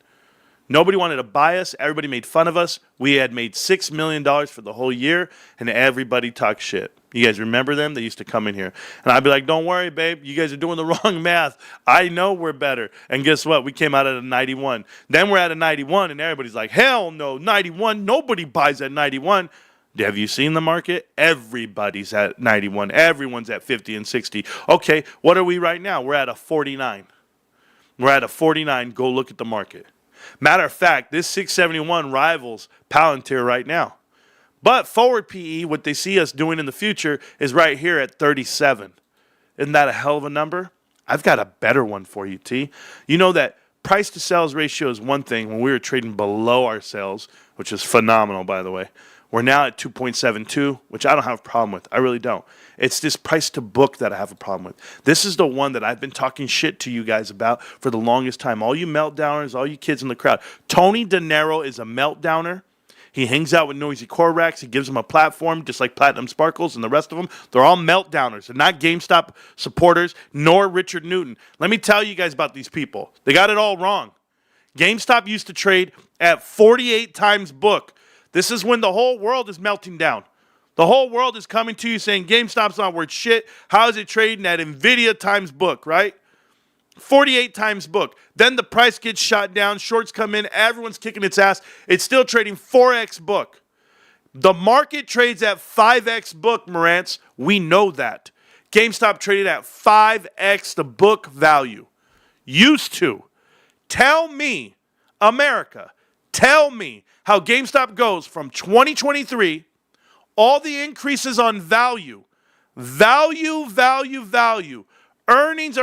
Nobody wanted to buy us. Everybody made fun of us. We had made $6 million for the whole year, and everybody talked shit. You guys remember them? They used to come in here. And I'd be like, don't worry, babe. You guys are doing the wrong math. I know we're better. And guess what? We came out at a 91. Then we're at a 91, and everybody's like, hell no, 91. Nobody buys at 91. Have you seen the market? Everybody's at 91. Everyone's at 50 and 60. Okay, what are we right now? We're at a 49. We're at a 49. Go look at the market. Matter of fact, this 671 rivals Palantir right now. But forward PE, what they see us doing in the future, is right here at 37. Isn't that a hell of a number? I've got a better one for you, T. You know that price to sales ratio is one thing when we were trading below our sales, which is phenomenal, by the way. We're now at 2.72, which I don't have a problem with. I really don't. It's this price to book that I have a problem with. This is the one that I've been talking shit to you guys about for the longest time. All you meltdowners, all you kids in the crowd. Tony De Niro is a meltdowner. He hangs out with Noisy Korax. He gives them a platform, just like Platinum Sparkles and the rest of them. They're all meltdowners. They're not GameStop supporters, nor Richard Newton. Let me tell you guys about these people. They got it all wrong. GameStop used to trade at 48 times book. This is when the whole world is melting down. The whole world is coming to you saying GameStop's not worth shit. How is it trading at NVIDIA times book, right? 48 times book. Then the price gets shot down. Shorts come in. Everyone's kicking its ass. It's still trading 4x book. The market trades at 5x book, Marantz. We know that. GameStop traded at 5x the book value. Used to. Tell me, America, tell me how GameStop goes from 2023, all the increases on value, earnings.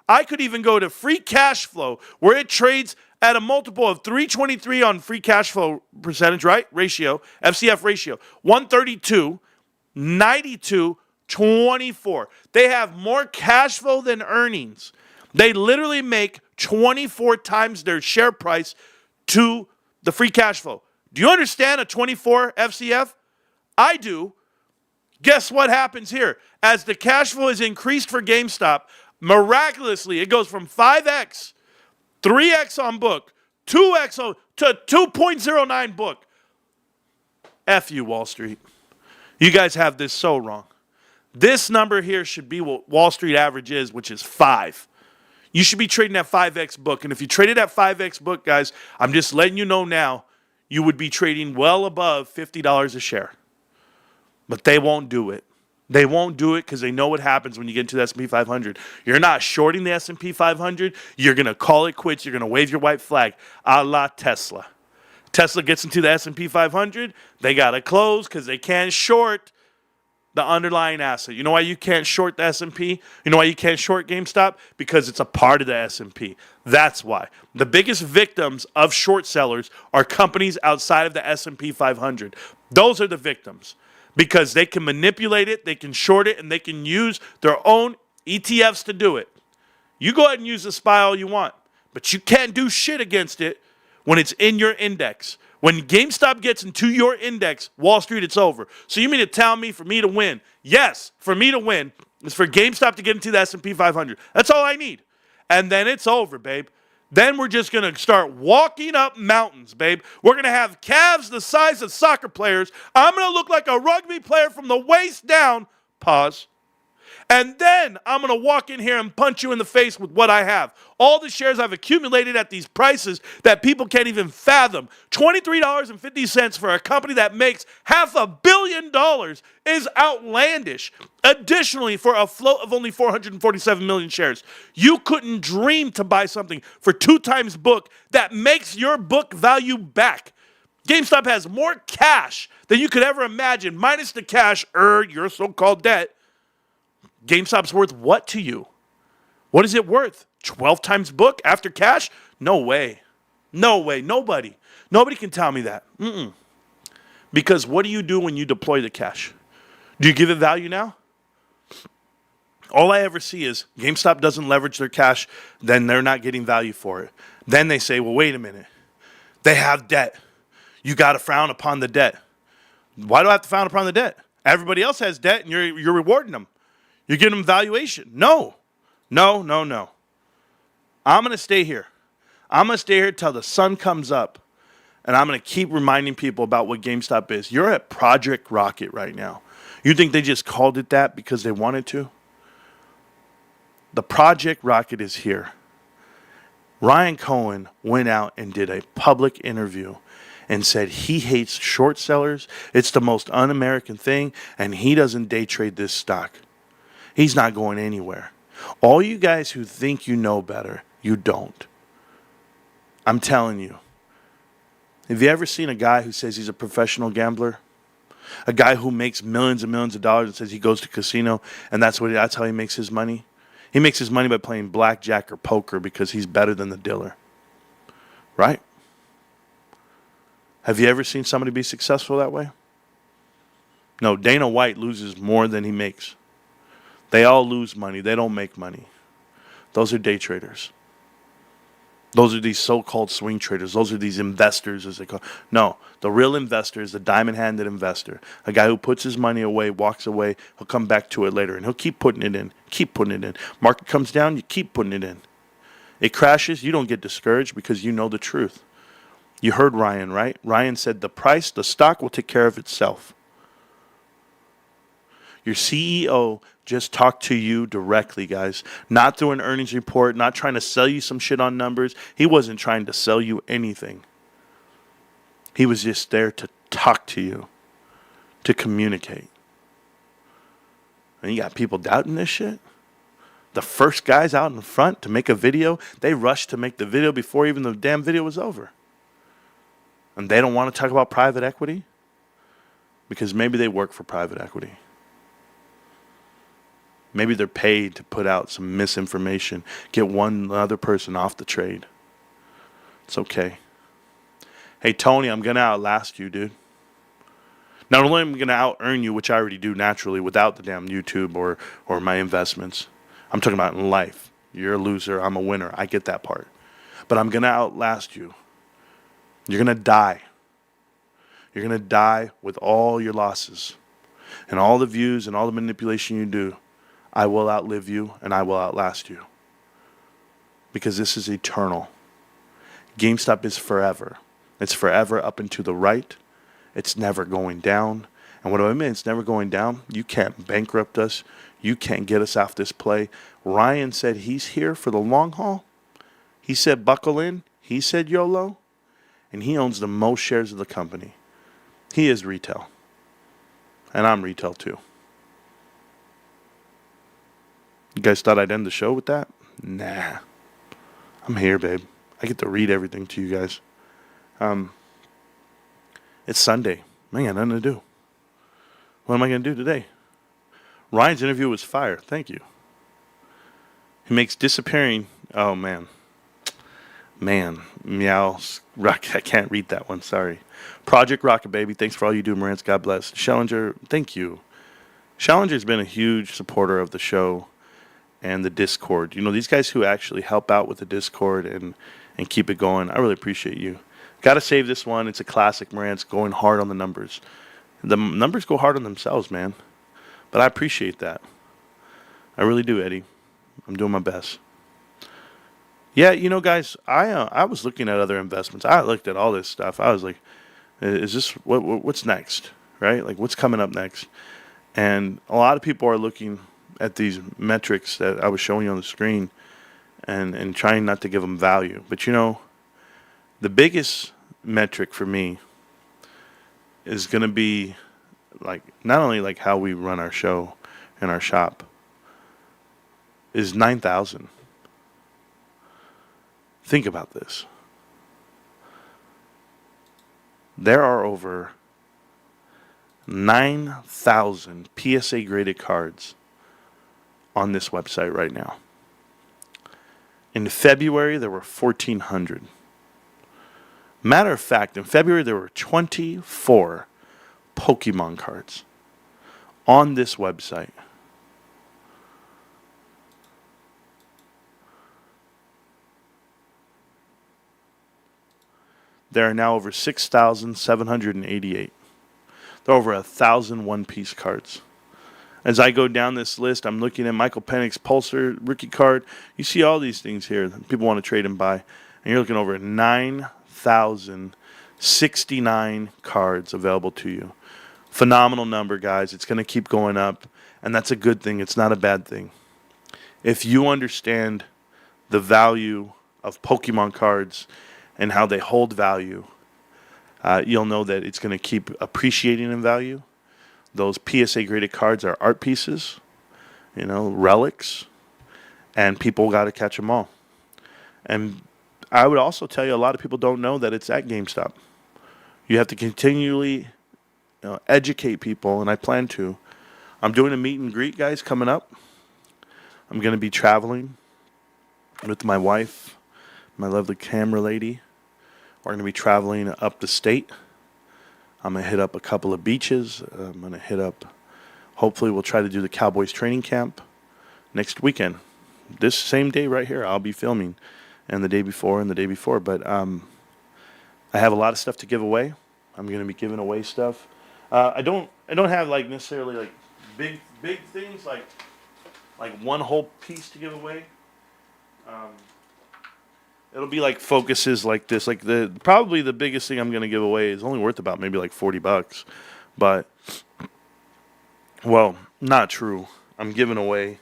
I could even go to free cash flow where it trades at a multiple of 323 on free cash flow percentage, right? Ratio, FCF ratio, 132, 92, 24. They have more cash flow than earnings. They literally make 24 times their share price to the free cash flow. Do you understand a 24 FCF? I do. Guess what happens here? As the cash flow is increased for GameStop, miraculously, it goes from 5x, 3x on book, 2x to 2.09 book. F you, Wall Street. You guys have this so wrong. This number here should be what Wall Street average is, which is 5. You should be trading at 5x book. And if you traded at 5x book, guys, I'm just letting you know now, you would be trading well above $50 a share. But they won't do it. They won't do it because they know what happens when you get into the S&P 500. You're not shorting the S&P 500. You're going to call it quits. You're going to wave your white flag, a la Tesla. Tesla gets into the S&P 500. They got to close because they can't short the underlying asset. You know why you can't short the S&P? You know why you can't short GameStop? Because it's a part of the S&P. That's why. The biggest victims of short sellers are companies outside of the S&P 500. Those are the victims because they can manipulate it, they can short it, and they can use their own ETFs to do it. You go ahead and use the SPY all you want, but you can't do shit against it when it's in your index. When GameStop gets into your index, Wall Street, it's over. So you mean to tell me for me to win? Yes, for me to win is for GameStop to get into the S&P 500. That's all I need. And then it's over, babe. Then we're just going to start walking up mountains, babe. We're going to have calves the size of soccer players. I'm going to look like a rugby player from the waist down. Pause. And then I'm going to walk in here and punch you in the face with what I have. All the shares I've accumulated at these prices that people can't even fathom. $23.50 for a company that makes $500 million is outlandish. Additionally, for a float of only 447 million shares, you couldn't dream to buy something for 2 times book that makes your book value back. GameStop has more cash than you could ever imagine, minus the cash, your so-called debt. GameStop's worth what to you? What is it worth? 12 times book after cash? No way. No way. Nobody. Nobody can tell me that. Because what do you do when you deploy the cash? Do you give it value now? All I ever see is GameStop doesn't leverage their cash, then they're not getting value for it. Then they say, well, wait a minute. They have debt. You got to frown upon the debt. Why do I have to frown upon the debt? Everybody else has debt and you're rewarding them. You're giving them valuation. No. I'm going to stay here. I'm going to stay here till the sun comes up. And I'm going to keep reminding people about what GameStop is. You're at Project Rocket right now. You think they just called it that because they wanted to? The Project Rocket is here. Ryan Cohen went out and did a public interview and said he hates short sellers. It's the most un-American thing, and he doesn't day trade this stock. He's not going anywhere. All you guys who think you know better, you don't. I'm telling you. Have you ever seen a guy who says he's a professional gambler? A guy who makes millions and millions of dollars and says he goes to casino and that's how he makes his money? He makes his money by playing blackjack or poker because he's better than the dealer. Right? Have you ever seen somebody be successful that way? No, Dana White loses more than he makes. They all lose money. They don't make money. Those are day traders. Those are these so-called swing traders. Those are these investors, as they call. No, the real investor is the diamond-handed investor. A guy who puts his money away, walks away. He'll come back to it later, and he'll keep putting it in. Keep putting it in. Market comes down, you keep putting it in. It crashes, you don't get discouraged because you know the truth. You heard Ryan, right? Ryan said the stock will take care of itself. Your CEO just talk to you directly, guys. Not through an earnings report, not trying to sell you some shit on numbers. He wasn't trying to sell you anything. He was just there to talk to you, to communicate. And you got people doubting this shit? The first guys out in front to make a video, they rushed to make the video before even the damn video was over. And they don't want to talk about private equity? Because maybe they work for private equity. Maybe they're paid to put out some misinformation, get one other person off the trade. It's okay. Hey, Tony, I'm going to outlast you, dude. Not only am I going to out-earn you, which I already do naturally without the damn YouTube or my investments. I'm talking about in life. You're a loser. I'm a winner. I get that part. But I'm going to outlast you. You're going to die. You're going to die with all your losses and all the views and all the manipulation you do. I will outlive you and I will outlast you. Because this is eternal. GameStop is forever. It's forever up and to the right. It's never going down. And what do I mean? It's never going down. You can't bankrupt us. You can't get us off this play. Ryan said he's here for the long haul. He said buckle in. He said YOLO. And he owns the most shares of the company. He is retail. And I'm retail too. You guys thought I'd end the show with that? Nah. I'm here, babe. I get to read everything to you guys. It's Sunday. I ain't got nothing to do. What am I going to do today? Ryan's interview was fire. Thank you. He makes disappearing. Oh, man. Meow. Rock. I can't read that one. Sorry. Project Rocket Baby. Thanks for all you do, Marantz. God bless. Schellinger. Thank you. Schellinger's been a huge supporter of the show and the Discord. You know, these guys who actually help out with the Discord and keep it going. I really appreciate you. Got to save this one. It's a classic, Marantz, going hard on the numbers. The numbers go hard on themselves, man. But I appreciate that. I really do, Eddie. I'm doing my best. Yeah, you know, guys, I was looking at other investments. I looked at all this stuff. I was like, is this what's next, right? Like, what's coming up next? And a lot of people are looking at these metrics that I was showing you on the screen and trying not to give them value. But, you know, the biggest metric for me is going to be like not only like how we run our show and our shop is 9,000. Think about this. There are over 9,000 PSA graded cards on this website right now. In February, there were 1,400. Matter of fact, in February, there were 24 Pokemon cards on this website. There are now over 6,788. There are over 1,000 one-piece cards. As I go down this list, I'm looking at Michael Penix's Pulsar rookie card. You see all these things here that people want to trade and buy. And you're looking over 9,069 cards available to you. Phenomenal number, guys. It's going to keep going up. And that's a good thing. It's not a bad thing. If you understand the value of Pokemon cards and how they hold value, you'll know that it's going to keep appreciating in value. Those PSA graded cards are art pieces, you know, relics, and people got to catch them all. And I would also tell you a lot of people don't know that it's at GameStop. You have to continually educate people, and I plan to. I'm doing a meet and greet, guys, coming up. I'm going to be traveling with my wife, my lovely camera lady. We're going to be traveling up the state. I'm going to hit up a couple of beaches. I'm going to hit up, hopefully we'll try to do the Cowboys training camp next weekend. This same day right here, I'll be filming, and the day before and the day before. But I have a lot of stuff to give away. I'm going to be giving away stuff. I don't have like necessarily like big things like one whole piece to give away. It'll be like focuses like this. Like probably the biggest thing I'm going to give away is only worth about maybe like $40. But, well, not true. I'm giving away.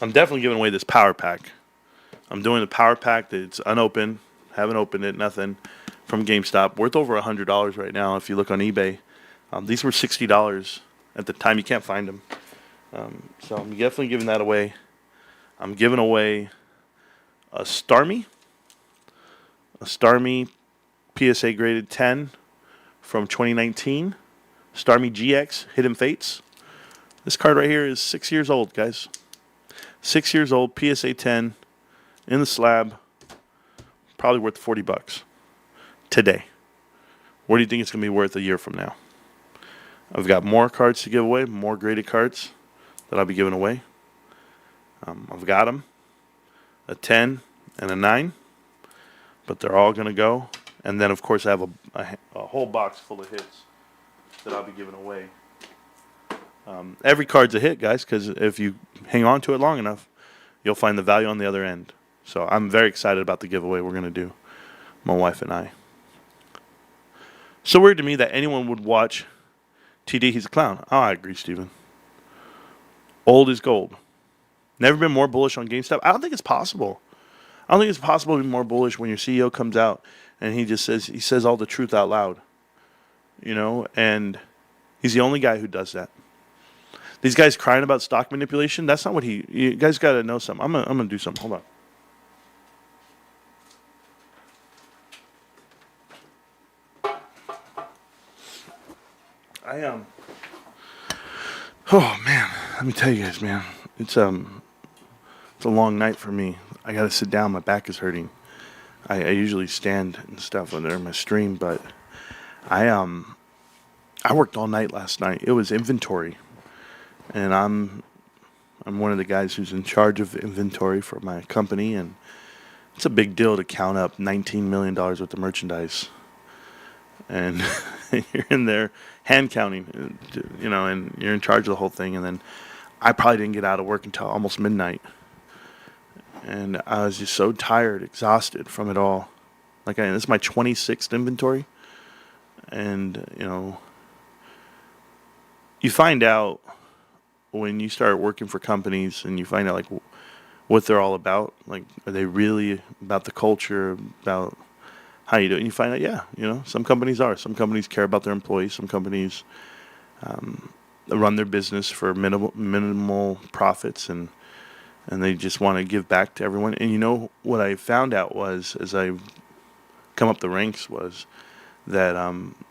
I'm definitely giving away this power pack. I'm doing the power pack that's unopened. Haven't opened it. Nothing. From GameStop. Worth over $100 right now if you look on eBay. These were $60 at the time. You can't find them. So I'm definitely giving that away. I'm giving away a Starmie. A Starmie PSA graded 10 from 2019. Starmie GX Hidden Fates. This card right here is 6 years old, guys. 6 years old, PSA 10 in the slab. Probably worth $40 today. What do you think it's going to be worth a year from now? I've got more cards to give away, more graded cards that I'll be giving away. I've got them, a 10 and a 9, but they're all going to go. And then, of course, I have a whole box full of hits that I'll be giving away. Every card's a hit, guys, because if you hang on to it long enough, you'll find the value on the other end. So I'm very excited about the giveaway we're going to do, my wife and I. So weird to me that anyone would watch TD, he's a clown. Oh, I agree, Steven. Old is gold. Never been more bullish on GameStop. I don't think it's possible. I don't think it's possible to be more bullish when your CEO comes out and he says all the truth out loud. You know, and he's the only guy who does that. These guys crying about stock manipulation, that's not what you guys got to know something. I'm gonna do something. Hold on. Oh man, let me tell you guys, man. It's a long night for me. I got to sit down. My back is hurting. I usually stand and stuff when they're in my stream, but I worked all night last night. It was inventory, and I'm one of the guys who's in charge of inventory for my company, and it's a big deal to count up $19 million worth of merchandise, and you're in there hand counting, you know, and you're in charge of the whole thing. And then I probably didn't get out of work until almost midnight, and I was just so tired, exhausted from it all. This is my 26th inventory, and you know, you find out when you start working for companies and you find out what they're all about. Like, are they really about the culture, about how you do it? And you find out, yeah, you know, some companies are. Some companies care about their employees. Some companies run their business for minimal profits, and they just want to give back to everyone. And you know what I found out was, as I come up the ranks, was that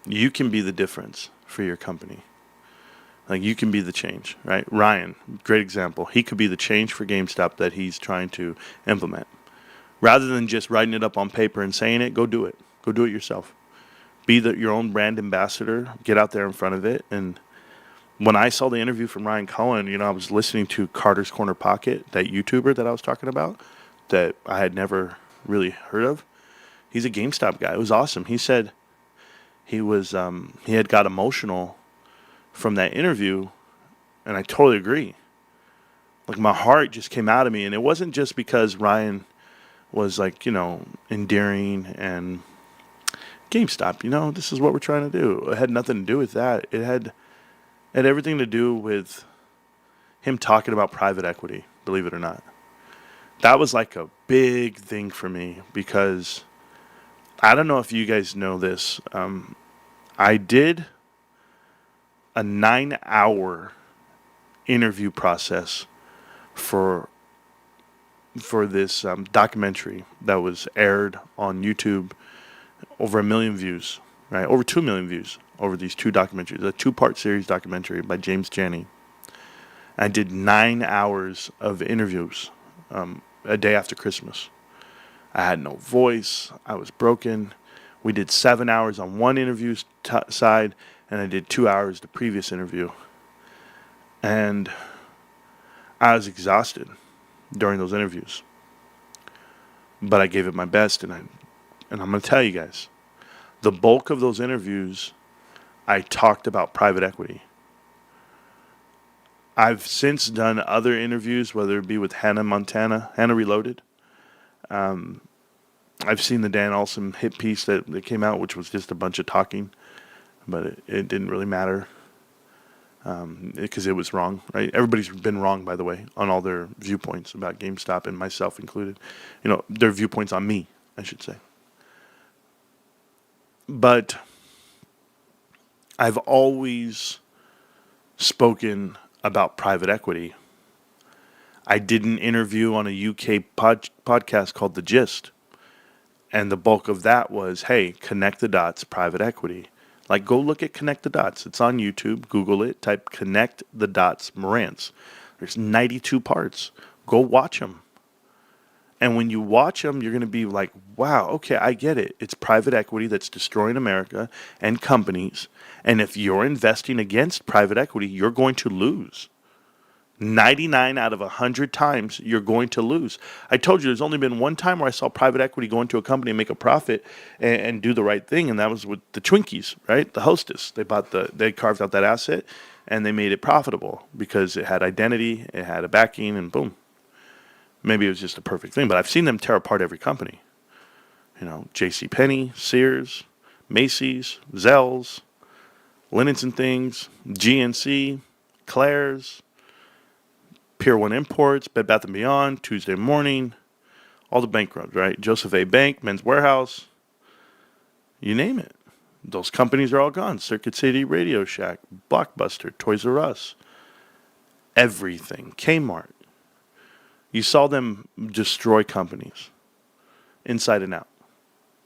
you can be the difference for your company. Like, you can be the change, right? Ryan, great example. He could be the change for GameStop that he's trying to implement. Rather than just writing it up on paper and saying it, go do it. Go do it yourself. Be your own brand ambassador. Get out there in front of it. And when I saw the interview from Ryan Cohen, you know, I was listening to Carter's Corner Pocket, that YouTuber that I was talking about, that I had never really heard of. He's a GameStop guy. It was awesome. He said he had got emotional from that interview, and I totally agree. Like, my heart just came out of me, and it wasn't just because Ryan was, like, you know, endearing and GameStop, you know, this is what we're trying to do. It had nothing to do with that. It had everything to do with him talking about private equity, believe it or not. That was like a big thing for me, because I don't know if you guys know this. I did a 9-hour interview process for this documentary that was aired on YouTube. Over 1 million views, right? Over 2 million views over these two documentaries. A 2-part series documentary by James Janney. I did 9 hours of interviews a day after Christmas. I had no voice. I was broken. We did 7 hours on one interview side, and I did 2 hours the previous interview. And I was exhausted during those interviews. But I gave it my best, and I'm going to tell you guys, the bulk of those interviews, I talked about private equity. I've since done other interviews, whether it be with Hannah Reloaded. I've seen the Dan Olson hit piece that came out, which was just a bunch of talking, but it didn't really matter. because it was wrong, right? Everybody's been wrong, by the way, on all their viewpoints about GameStop, and myself included. Their viewpoints on me, I should say. But I've always spoken about private equity. I did an interview on a UK podcast called The Gist. And the bulk of that was, hey, connect the dots, private equity. Like, go look at Connect the Dots. It's on YouTube. Google it. Type Connect the Dots Marantz. There's 92 parts. Go watch them. And when you watch them, you're going to be like, wow, okay, I get it. It's private equity that's destroying America and companies. And if you're investing against private equity, you're going to lose. 99 out of 100 times, you're going to lose. I told you there's only been one time where I saw private equity go into a company and make a profit and do the right thing, and that was with the Twinkies, right? The Hostess. They carved out that asset, and they made it profitable because it had identity, it had a backing, and boom. Maybe it was just a perfect thing, but I've seen them tear apart every company. JCPenney, Sears, Macy's, Zell's, Linens and Things, GNC, Claire's, Pier 1 Imports, Bed Bath & Beyond, Tuesday Morning, all the bankrupts, right? Joseph A. Bank, Men's Warehouse, you name it. Those companies are all gone. Circuit City, Radio Shack, Blockbuster, Toys R Us, everything, Kmart. You saw them destroy companies inside and out.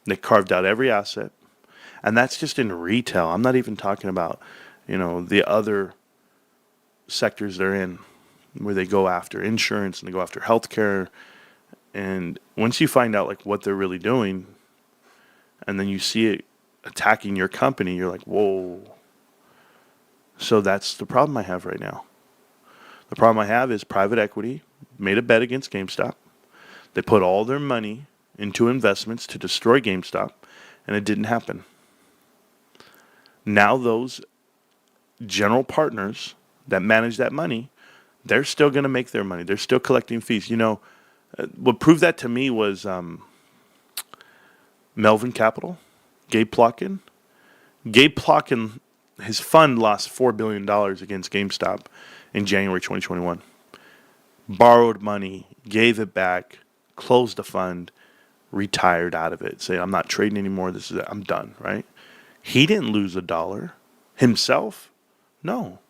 They carved out every asset. And that's just in retail. I'm not even talking about, the other sectors they're in, where they go after insurance and they go after healthcare. And once you find out like what they're really doing, and then you see it attacking your company, you're like, whoa. So that's the problem I have right now. The problem I have is private equity made a bet against GameStop. They put all their money into investments to destroy GameStop, and it didn't happen. Now those general partners that manage that money, they're still going to make their money. They're still collecting fees. What proved that to me was Melvin Capital, Gabe Plotkin. Gabe Plotkin, his fund lost $4 billion against GameStop in January 2021. Borrowed money, gave it back, closed the fund, retired out of it. Say, I'm not trading anymore. This is it. I'm done, right? He didn't lose $1 himself. No.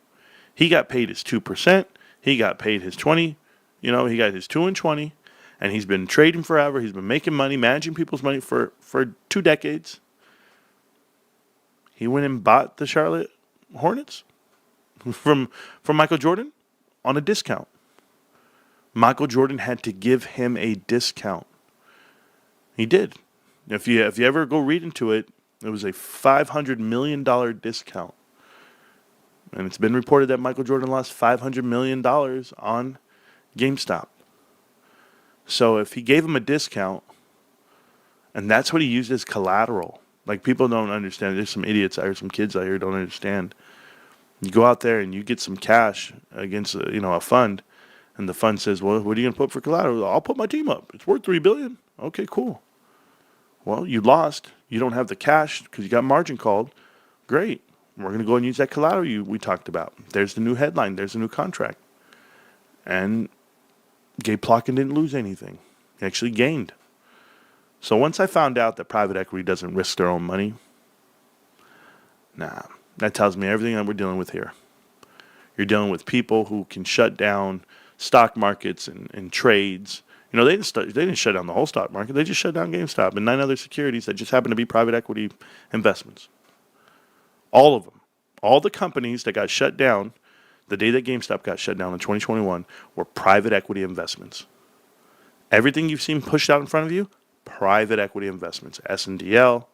He got paid his 2%. He got paid his 20. He got his 2 and 20. And he's been trading forever. He's been making money, managing people's money for 2 decades. He went and bought the Charlotte Hornets from Michael Jordan on a discount. Michael Jordan had to give him a discount. He did. If you ever go read into it, it was a $500 million discount. And it's been reported that Michael Jordan lost $500 million on GameStop. So if he gave him a discount, and that's what he used as collateral. Like, people don't understand. There's some idiots out here, some kids out here don't understand. You go out there and you get some cash against a fund, and the fund says, well, what are you going to put for collateral? I'll put my team up. It's worth $3 billion. Okay, cool. Well, you lost. You don't have the cash because you got margin called. Great. We're going to go and use that collateral we talked about. There's the new headline. There's the new contract. And Gabe Plotkin didn't lose anything. He actually gained. So once I found out that private equity doesn't risk their own money, that tells me everything that we're dealing with here. You're dealing with people who can shut down stock markets and trades. They didn't shut down the whole stock market. They just shut down GameStop and 9 other securities that just happen to be private equity investments. All of them. All the companies that got shut down the day that GameStop got shut down in 2021 were private equity investments. Everything you've seen pushed out in front of you, private equity investments. S&DL,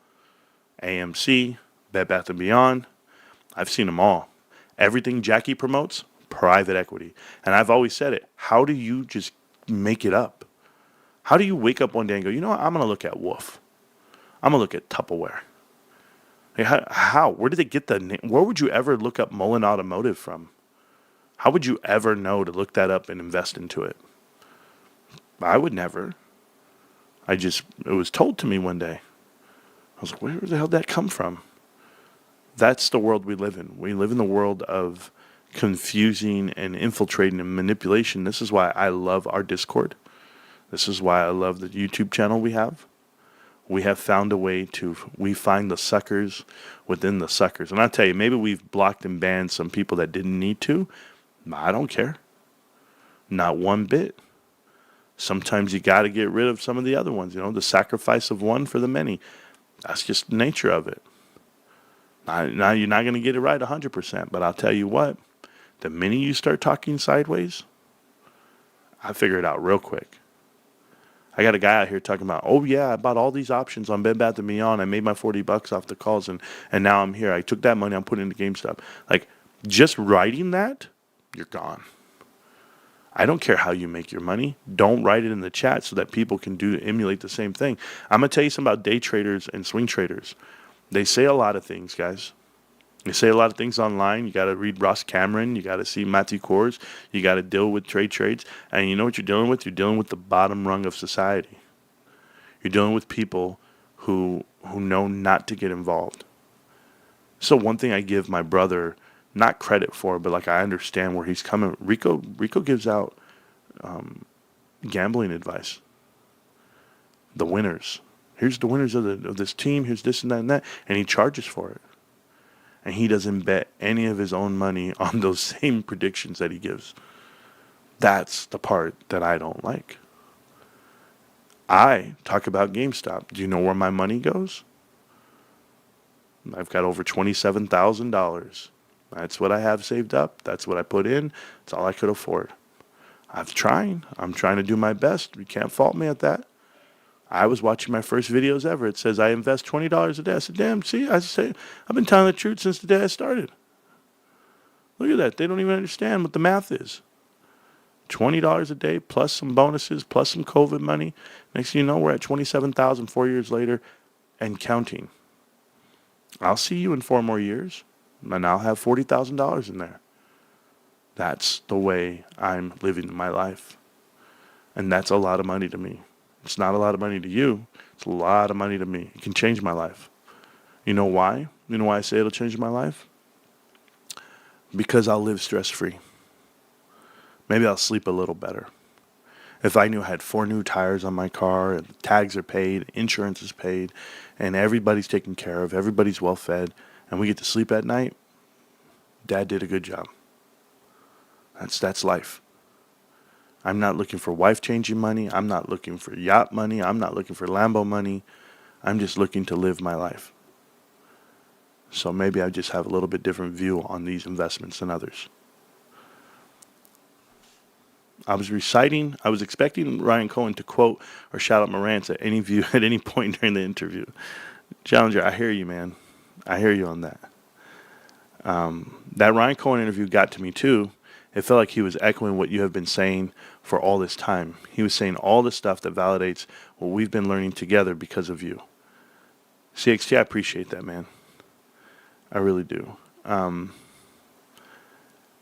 AMC, Bed Bath & Beyond. I've seen them all. Everything Jackie promotes, private equity. And I've always said it. How do you just make it up? How do you wake up one day and go, what? I'm going to look at Wolf. I'm going to look at Tupperware. Hey, how? Where did they get the name? Where would you ever look up Mullen Automotive from? How would you ever know to look that up and invest into it? I would never. It was told to me one day. I was like, where the hell did that come from? That's the world we live in. We live in the world of confusing and infiltrating and manipulation. This is why I love our Discord. This is why I love the YouTube channel we have. We have found a way we find the suckers within the suckers. And I tell you, maybe we've blocked and banned some people that didn't need to. I don't care. Not one bit. Sometimes you got to get rid of some of the other ones, the sacrifice of one for the many. That's just the nature of it. Now you're not going to get it right 100%, but I'll tell you what, the minute you start talking sideways, I figure it out real quick. I got a guy out here talking about, oh yeah, I bought all these options on Bed Bath & Beyond. I made my $40 off the calls, and now I'm here. I took that money, I'm putting it into GameStop. Like, just writing that, you're gone. I don't care how you make your money. Don't write it in the chat so that people can emulate the same thing. I'm going to tell you something about day traders and swing traders. They say a lot of things, guys. They say a lot of things online. You got to read Ross Cameron. You got to see Matthew Kors. You got to deal with trades. And you know what you're dealing with? You're dealing with the bottom rung of society. You're dealing with people who know not to get involved. So one thing I give my brother not credit for, but like I understand where he's coming. Rico gives out gambling advice. The winners. Here's the winners of this team. Here's this and that and that. And he charges for it. And he doesn't bet any of his own money on those same predictions that he gives. That's the part that I don't like. I talk about GameStop. Do you know where my money goes? I've got over $27,000. That's what I have saved up. That's what I put in. That's all I could afford. I'm trying to do my best. You can't fault me at that. I was watching my first videos ever. It says I invest $20 a day. I said, damn, see, I've been telling the truth since the day I started. Look at that. They don't even understand what the math is. $20 a day plus some bonuses plus some COVID money. Next thing you know, we're at $27,000 4 years later and counting. I'll see you in 4 more years, and I'll have $40,000 in there. That's the way I'm living my life. And that's a lot of money to me. It's not a lot of money to you. It's a lot of money to me. It can change my life. You know why? You know why I say it'll change my life? Because I'll live stress-free. Maybe I'll sleep a little better. If I knew I had 4 new tires on my car, and the tags are paid, insurance is paid, and everybody's taken care of, everybody's well fed, and we get to sleep at night, Dad did a good job. That's life. I'm not looking for wife-changing money. I'm not looking for yacht money. I'm not looking for Lambo money. I'm just looking to live my life. So maybe I just have a little bit different view on these investments than others. I was expecting Ryan Cohen to quote or shout out Marantz at any point during the interview. Challenger, I hear you, man. I hear you on that. That Ryan Cohen interview got to me too. It felt like he was echoing what you have been saying for all this time. He was saying all the stuff that validates what we've been learning together because of you. CXT, I appreciate that, man. I really do.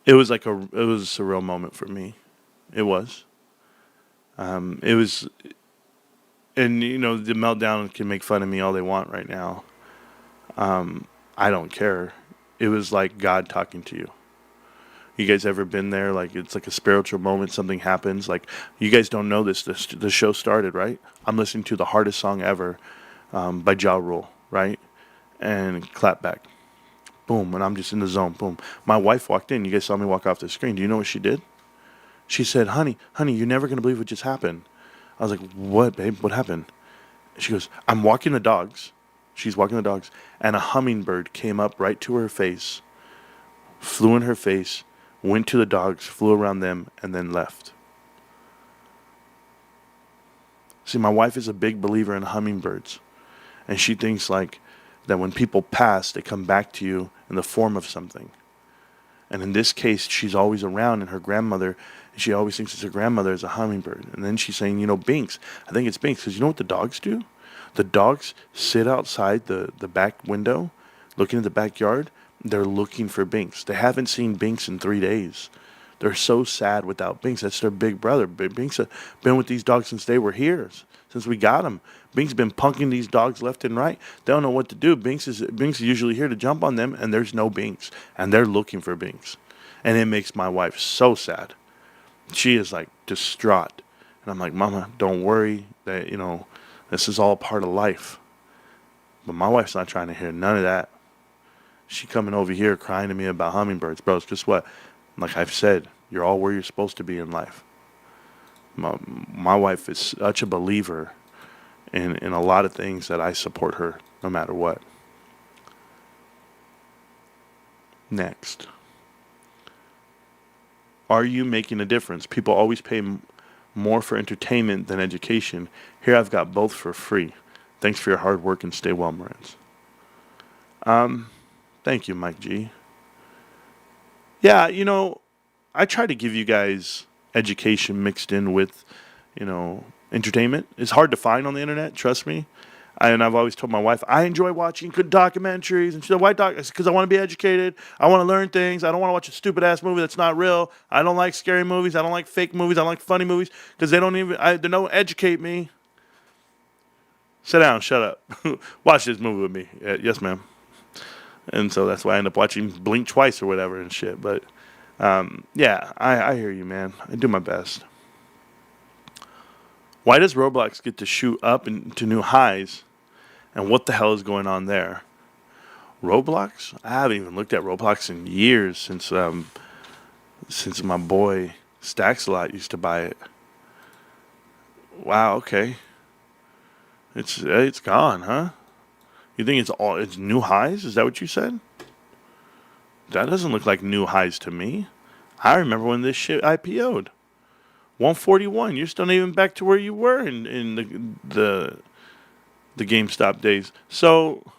It was a surreal moment for me. It was. And the meltdown can make fun of me all they want right now. I don't care. It was like God talking to you. You guys ever been there? Like, it's like a spiritual moment. Something happens. Like, you guys don't know this. The show started, right? I'm listening to the hardest song ever by Ja Rule, right? And clap back. Boom. And I'm just in the zone. Boom. My wife walked in. You guys saw me walk off the screen. Do you know what she did? She said, honey, you're never going to believe what just happened. I was like, what, babe? What happened? She goes, I'm walking the dogs. She's walking the dogs. And a hummingbird came up right to her face, flew in her face, went to the dogs, flew around them, and then left. See, my wife is a big believer in hummingbirds. And she thinks like that when people pass, they come back to you in the form of something. And in this case, she's always around, and her grandmother, she always thinks it's her grandmother is a hummingbird. And then she's saying, Binks. I think it's Binks, because you know what the dogs do? The dogs sit outside the back window, looking at the backyard. They're looking for Binks. They haven't seen Binks in 3 days. They're so sad without Binks. That's their big brother. Binks has been with these dogs since they were here, since we got them. Binks has been punking these dogs left and right. They don't know what to do. Binks is usually here to jump on them, and there's no Binks. And they're looking for Binks. And it makes my wife so sad. She is like distraught. And I'm like, Mama, don't worry that, this is all part of life. But my wife's not trying to hear none of that. She coming over here crying to me about hummingbirds. Bro, guess what? Like I've said, you're all where you're supposed to be in life. My wife is such a believer in a lot of things that I support her no matter what. Next. Are you making a difference? People always pay more for entertainment than education. Here I've got both for free. Thanks for your hard work and stay well, Marantz. Thank you, Mike G. Yeah, I try to give you guys education mixed in with, entertainment. It's hard to find on the internet, trust me. And I've always told my wife, I enjoy watching good documentaries. And she's like, why because I want to be educated. I want to learn things. I don't want to watch a stupid-ass movie that's not real. I don't like scary movies. I don't like fake movies. I don't like funny movies because they don't educate me. Sit down, shut up. Watch this movie with me. Yes, ma'am. And so that's why I end up watching Blink twice or whatever and shit. But, yeah, I hear you, man. I do my best. Why does Roblox get to shoot up into new highs? And what the hell is going on there? Roblox? I haven't even looked at Roblox in years since my boy Stacksalot used to buy it. Wow, okay. It's gone, huh? You think it's new highs? Is that what you said? That doesn't look like new highs to me. I remember when this shit IPO'd. 141. You're still not even back to where you were in the GameStop days. So,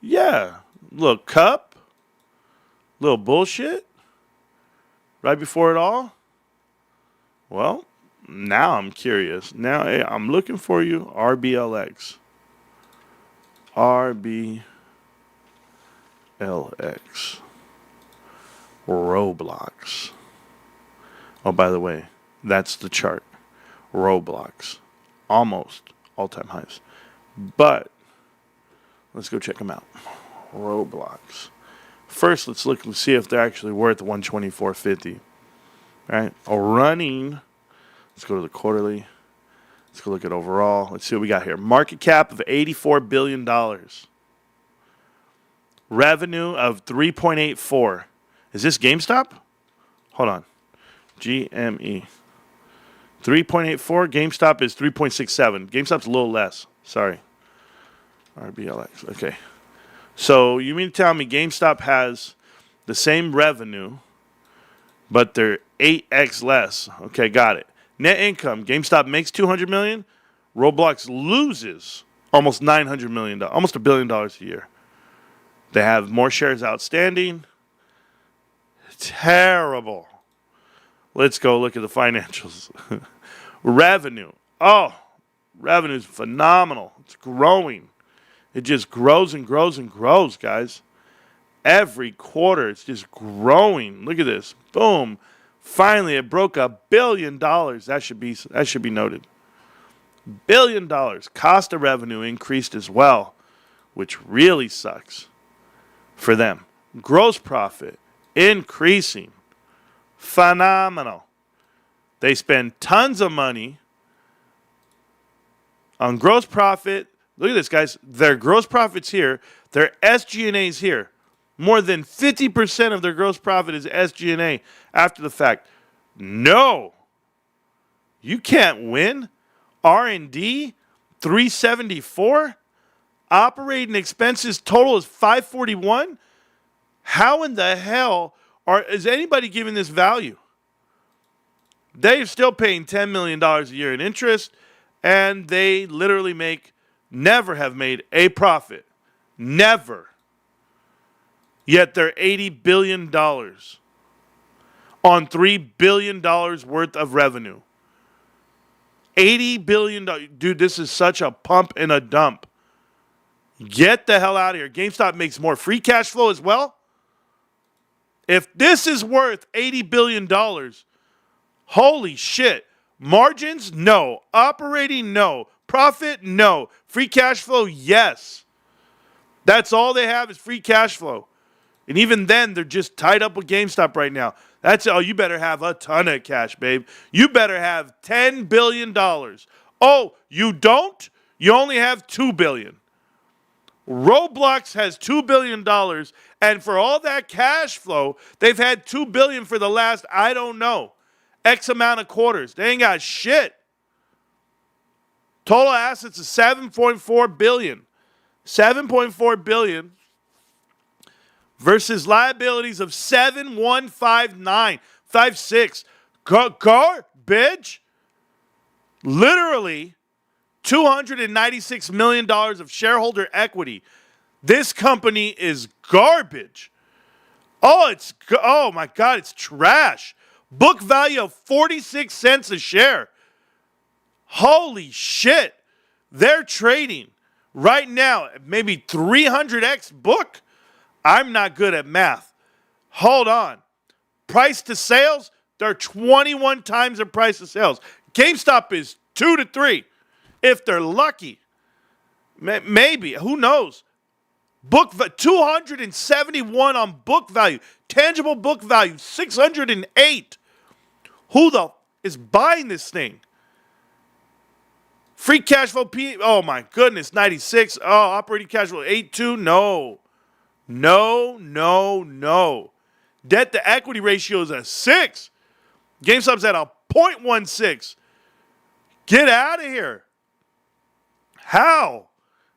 yeah. Little cup. Little bullshit. Right before it all. Well, now I'm curious. Now I'm looking for you. RBLX. Roblox. Oh, by the way, that's the chart. Roblox. Almost all-time highs. But let's go check them out. Roblox. First, let's see if they're actually worth 124.50. All right. Running. Let's go to the quarterly. Let's go look at overall. Let's see what we got here. Market cap of $84 billion. Revenue of 3.84. Is this GameStop? Hold on. GME. 3.84. GameStop is 3.67. GameStop's a little less. Sorry. RBLX. Okay. So you mean to tell me GameStop has the same revenue, but they're 8x less. Okay, got it. Net income. GameStop makes $200 million. Roblox loses almost $900 million, almost $1 billion a year. They have more shares outstanding. Terrible. Let's go look at the financials. Revenue. Oh, revenue is phenomenal. It's growing. It just grows and grows and grows, guys. Every quarter, it's just growing. Look at this. Boom. Finally, it broke $1 billion. That should be noted. $1 billion. Cost of revenue increased as well, which really sucks for them. Gross profit increasing. Phenomenal. They spend tons of money on gross profit. Look at this, guys. Their gross profit's here. Their SG&A's here. More than 50% of their gross profit is SG&A after the fact. No. You can't win. R&D, 374. Operating expenses total is 541. How in the hell is anybody giving this value? They're still paying $10 million a year in interest, and they literally never have made a profit. Never. Yet they're $80 billion on $3 billion worth of revenue. $80 billion. Dude, this is such a pump and a dump. Get the hell out of here. GameStop makes more free cash flow as well. If this is worth $80 billion, holy shit. Margins? No. Operating? No. Profit? No. Free cash flow? Yes. That's all they have is free cash flow. And even then, they're just tied up with GameStop right now. You better have a ton of cash, babe. You better have $10 billion. Oh, you don't? You only have $2 billion. Roblox has $2 billion, and for all that cash flow, they've had $2 billion for the last, I don't know, X amount of quarters. They ain't got shit. Total assets is $7.4 billion. $7.4 billion versus liabilities of 7,159.56. Garbage. Literally $296 million of shareholder equity. This company is garbage. Oh my God, it's trash. Book value of 46 cents a share. Holy shit. They're trading right now maybe 300x book. I'm not good at math. Hold on. Price to sales, they're 21 times the price to sales. GameStop is 2 to 3. If they're lucky. Maybe. Who knows? 271 on book value. Tangible book value, 608. Who the is buying this thing? Free cash flow oh my goodness, 96. Oh, operating cash flow 82. No. Debt to equity ratio is a 6. GameStop's at a 0.16. Get out of here. How?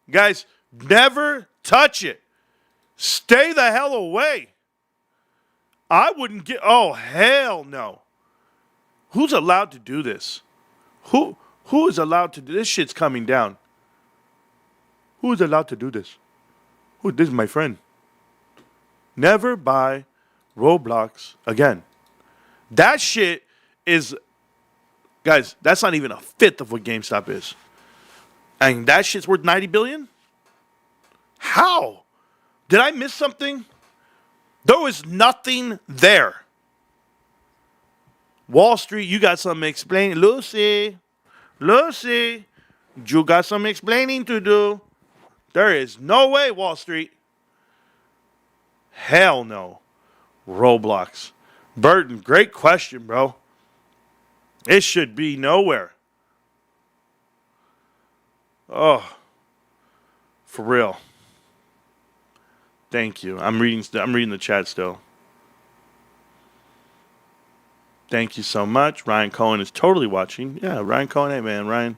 Guys, never touch it. Stay the hell away. I wouldn't get, oh, hell no. Who's allowed to do this? Who is allowed to do this? Shit's coming down. Who is allowed to do this? This is my friend. Never buy Roblox again. That shit is, guys, that's not even a fifth of what GameStop is. And that shit's worth $90 billion? How? Did I miss something? There was nothing there. Wall Street, you got something explaining. Lucy, you got some explaining to do. There is no way, Wall Street. Hell no. Roblox. Burton, great question, bro. It should be nowhere. Oh, for real. Thank you. I'm reading the chat still. Thank you so much. Ryan Cohen is totally watching. Yeah, Ryan Cohen. Hey, man. Ryan,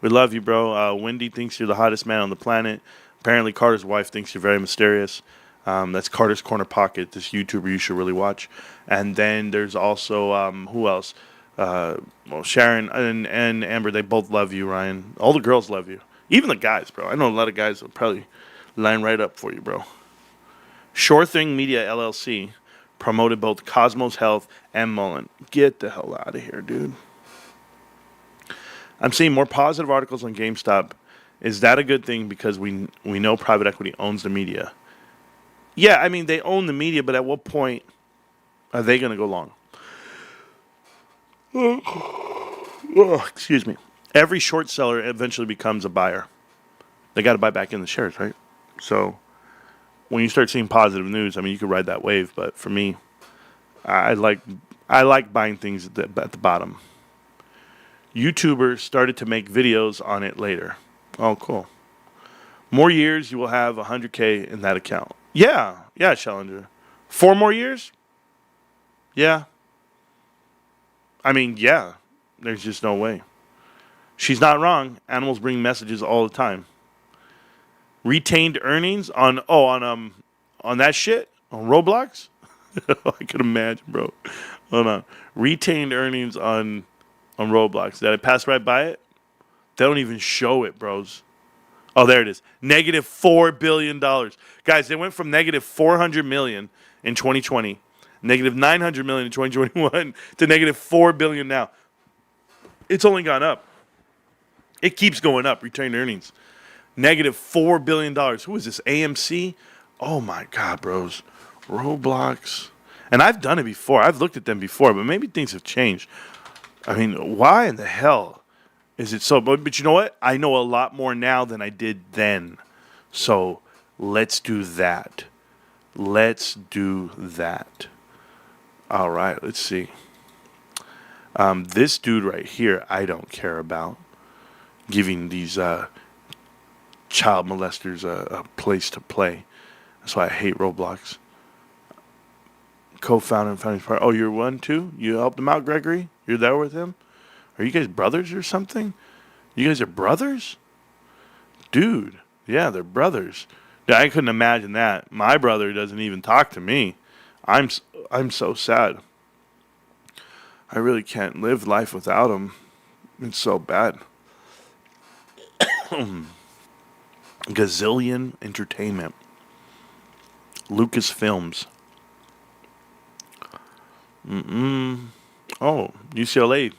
we love you, bro. Wendy thinks you're the hottest man on the planet. Apparently, Carter's wife thinks you're very mysterious. That's Carter's Corner Pocket, this YouTuber you should really watch. And then there's also, who else? Sharon and Amber, they both love you, Ryan. All the girls love you. Even the guys, bro. I know a lot of guys will probably line right up for you, bro. Sure Thing Media LLC promoted both Cosmos Health and Mullen. Get the hell out of here, dude. I'm seeing more positive articles on GameStop. Is that a good thing because we know private equity owns the media? Yeah, I mean, they own the media, but at what point are they going to go long? Oh, excuse me. Every short seller eventually becomes a buyer. They got to buy back in the shares, right? So when you start seeing positive news, I mean, you could ride that wave. But for me, I like buying things at the bottom. YouTubers started to make videos on it later. Oh, cool. More years, you will have 100K in that account. Yeah, Challenger. 4 more years? Yeah. I mean, yeah. There's just no way. She's not wrong. Animals bring messages all the time. Retained earnings on that shit on Roblox. I could imagine, bro. Hold on. Retained earnings on Roblox. Did I pass right by it? They don't even show it, bros. Oh, there it is. Negative $4 billion. Guys, they went from negative $400 million in 2020, negative $900 million in 2021, to negative $4 billion now. It's only gone up. It keeps going up, retained earnings. Negative $4 billion. Who is this, AMC? Oh, my God, bros. Roblox. And I've done it before. I've looked at them before, but maybe things have changed. I mean, why in the hell is it so? But you know what? I know a lot more now than I did then. So let's do that. Let's do that. All right, let's see. This dude right here, I don't care about giving these child molesters a place to play. That's why I hate Roblox. Co-founder and founding partner. Oh, you're one too? You helped him out, Gregory? You're there with him? Are you guys brothers or something? You guys are brothers? Dude, yeah, they're brothers. Yeah, I couldn't imagine that. My brother doesn't even talk to me. I'm so sad. I really can't live life without him. It's so bad. Gazillion Entertainment. Lucasfilms. Oh, UCLA.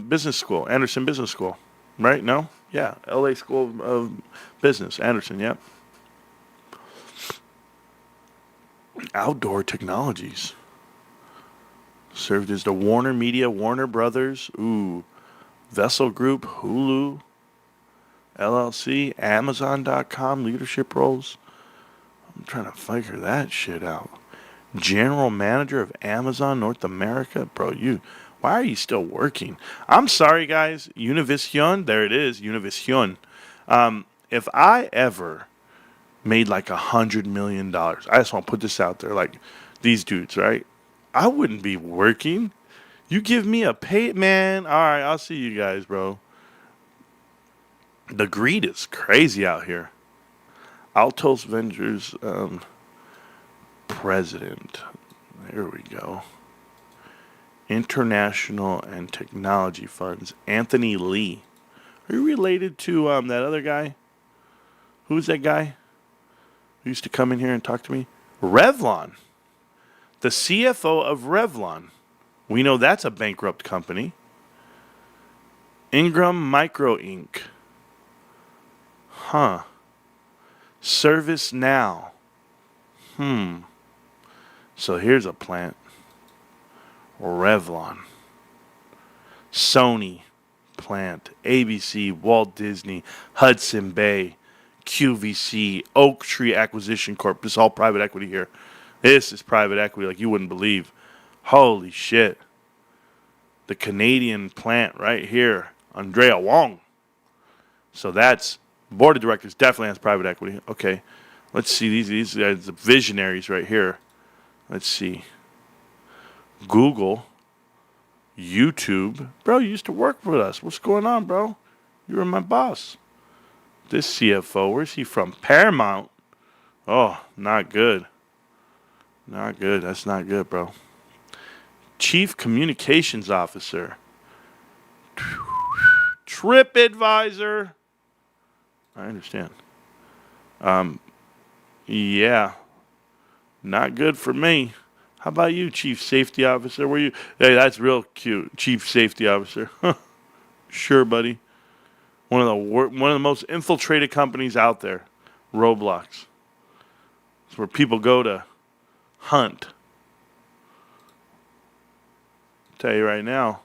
Business School. Anderson Business School. Right? No? Yeah. LA School of Business. Anderson, yep. Outdoor Technologies. Served as the Warner Media, Warner Brothers, Vessel Group, Hulu, LLC, Amazon.com, leadership roles. I'm trying to figure that shit out. General Manager of Amazon North America. Bro, why are you still working? I'm sorry, guys. Univision, there it is, Univision. If I ever made like $100 million, I just want to put this out there, like these dudes, right? I wouldn't be working. You give me a pay, man. All right, I'll see you guys, bro. The greed is crazy out here. Altos Ventures president. There we go. International and Technology Funds. Anthony Lee. Are you related to that other guy? Who's that guy who used to come in here and talk to me? Revlon. The CFO of Revlon. We know that's a bankrupt company. Ingram Micro Inc. Huh. ServiceNow. So here's a plant. Revlon. Sony plant. ABC, Walt Disney, Hudson Bay, QVC, Oak Tree Acquisition Corp. This is all private equity here. This is private equity like you wouldn't believe. Holy shit. The Canadian plant right here. Andrea Wong. So that's board of directors definitely has private equity. Okay. Let's see these guys, the visionaries right here. Let's see. Google. YouTube. Bro, you used to work with us. What's going on, bro? You were my boss. This CFO, where's he from? Paramount. Oh, not good. Not good. That's not good, bro. Chief Communications Officer. TripAdvisor. I understand. Yeah. Not good for me. How about you, Chief Safety Officer? Were you? Hey, that's real cute. Chief Safety Officer. Sure, buddy. One of the most infiltrated companies out there. Roblox. It's where people go to hunt. Tell you right now.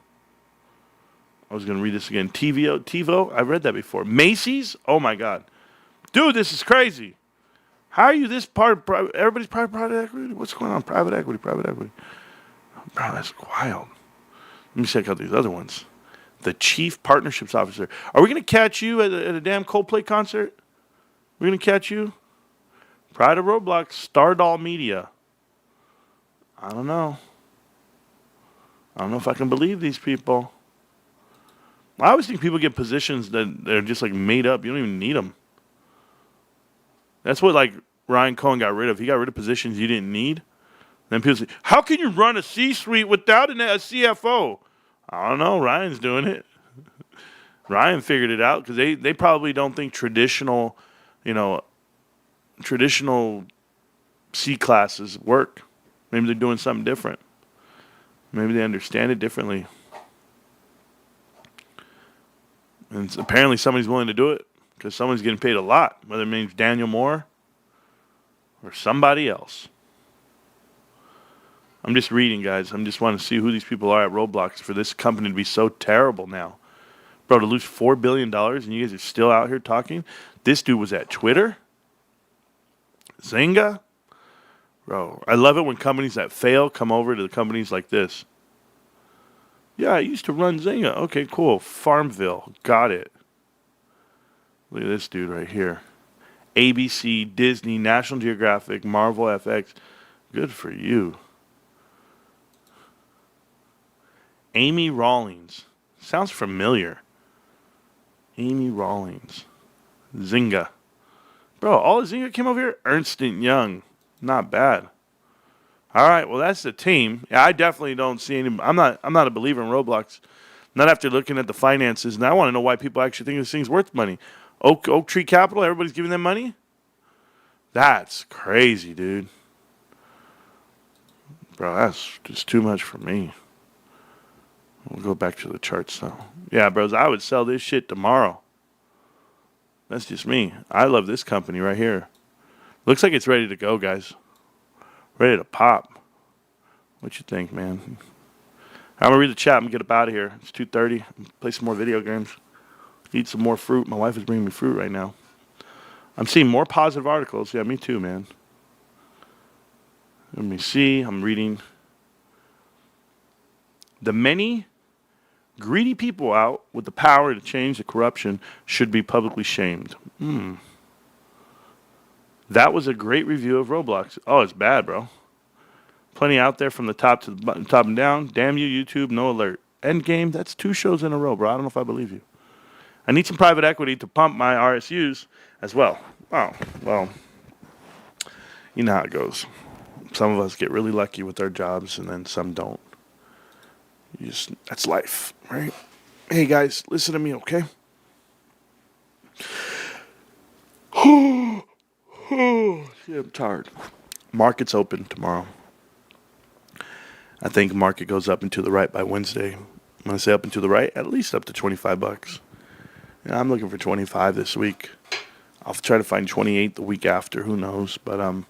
I was going to read this again. TiVo? I've read that before. Macy's? Oh, my God. Dude, this is crazy. How are you this part of private? Everybody's private equity? What's going on? Private equity. Bro, that's wild. Let me check out these other ones. The Chief Partnerships Officer. Are we going to catch you at a damn Coldplay concert? We're going to catch you? Pride of Roblox. Stardoll Media. I don't know. I don't know if I can believe these people. I always think people get positions that they're just like made up. You don't even need them. That's what like Ryan Cohen got rid of. He got rid of positions you didn't need. Then people say, how can you run a C-suite without a CFO? I don't know. Ryan's doing it. Ryan figured it out because they probably don't think traditional C classes work. Maybe they're doing something different. Maybe they understand it differently. And apparently somebody's willing to do it because someone's getting paid a lot, whether it means Daniel Moore or somebody else. I'm just reading, guys. I'm just want to see who these people are at Roblox for this company to be so terrible now. Bro, to lose $4 billion and you guys are still out here talking? This dude was at Twitter. Zynga? Bro, I love it when companies that fail come over to the companies like this. Yeah, I used to run Zynga. Okay, cool. Farmville. Got it. Look at this dude right here. ABC, Disney, National Geographic, Marvel FX. Good for you. Amy Rawlings. Sounds familiar. Amy Rawlings. Zynga. Bro, all the Zynga came over here. Ernst and Young. Not bad. All right, well that's the team. Yeah, I definitely don't see any. I'm not a believer in Roblox. Not after looking at the finances, and I want to know why people actually think this thing's worth money. Oak Tree Capital, everybody's giving them money. That's crazy, dude. Bro, that's just too much for me. We'll go back to the charts though. Yeah, bros, I would sell this shit tomorrow. That's just me. I love this company right here. Looks like it's ready to go, guys. Ready to pop. What you think, man? I'm gonna read the chat and get up out of here. It's 2:30. Play some more video games. Eat some more fruit. My wife is bringing me fruit right now. I'm seeing more positive articles. Yeah, me too, man. Let me see. I'm reading. The many greedy people out with the power to change the corruption should be publicly shamed. That was a great review of Roblox. Oh, it's bad, bro. Plenty out there from the top to the bottom, top and down. Damn you, YouTube. No alert. Endgame. That's 2 shows in a row, bro. I don't know if I believe you. I need some private equity to pump my RSUs as well. Oh, well, you know how it goes. Some of us get really lucky with our jobs, and then some don't. That's life, right? Hey, guys, listen to me, okay? Yeah, I'm tired. Market's open tomorrow. I think market goes up and to the right by Wednesday. When I say up and to the right, at least up to $25. Yeah, I'm looking for 25 this week. I'll try to find 28 the week after. Who knows? But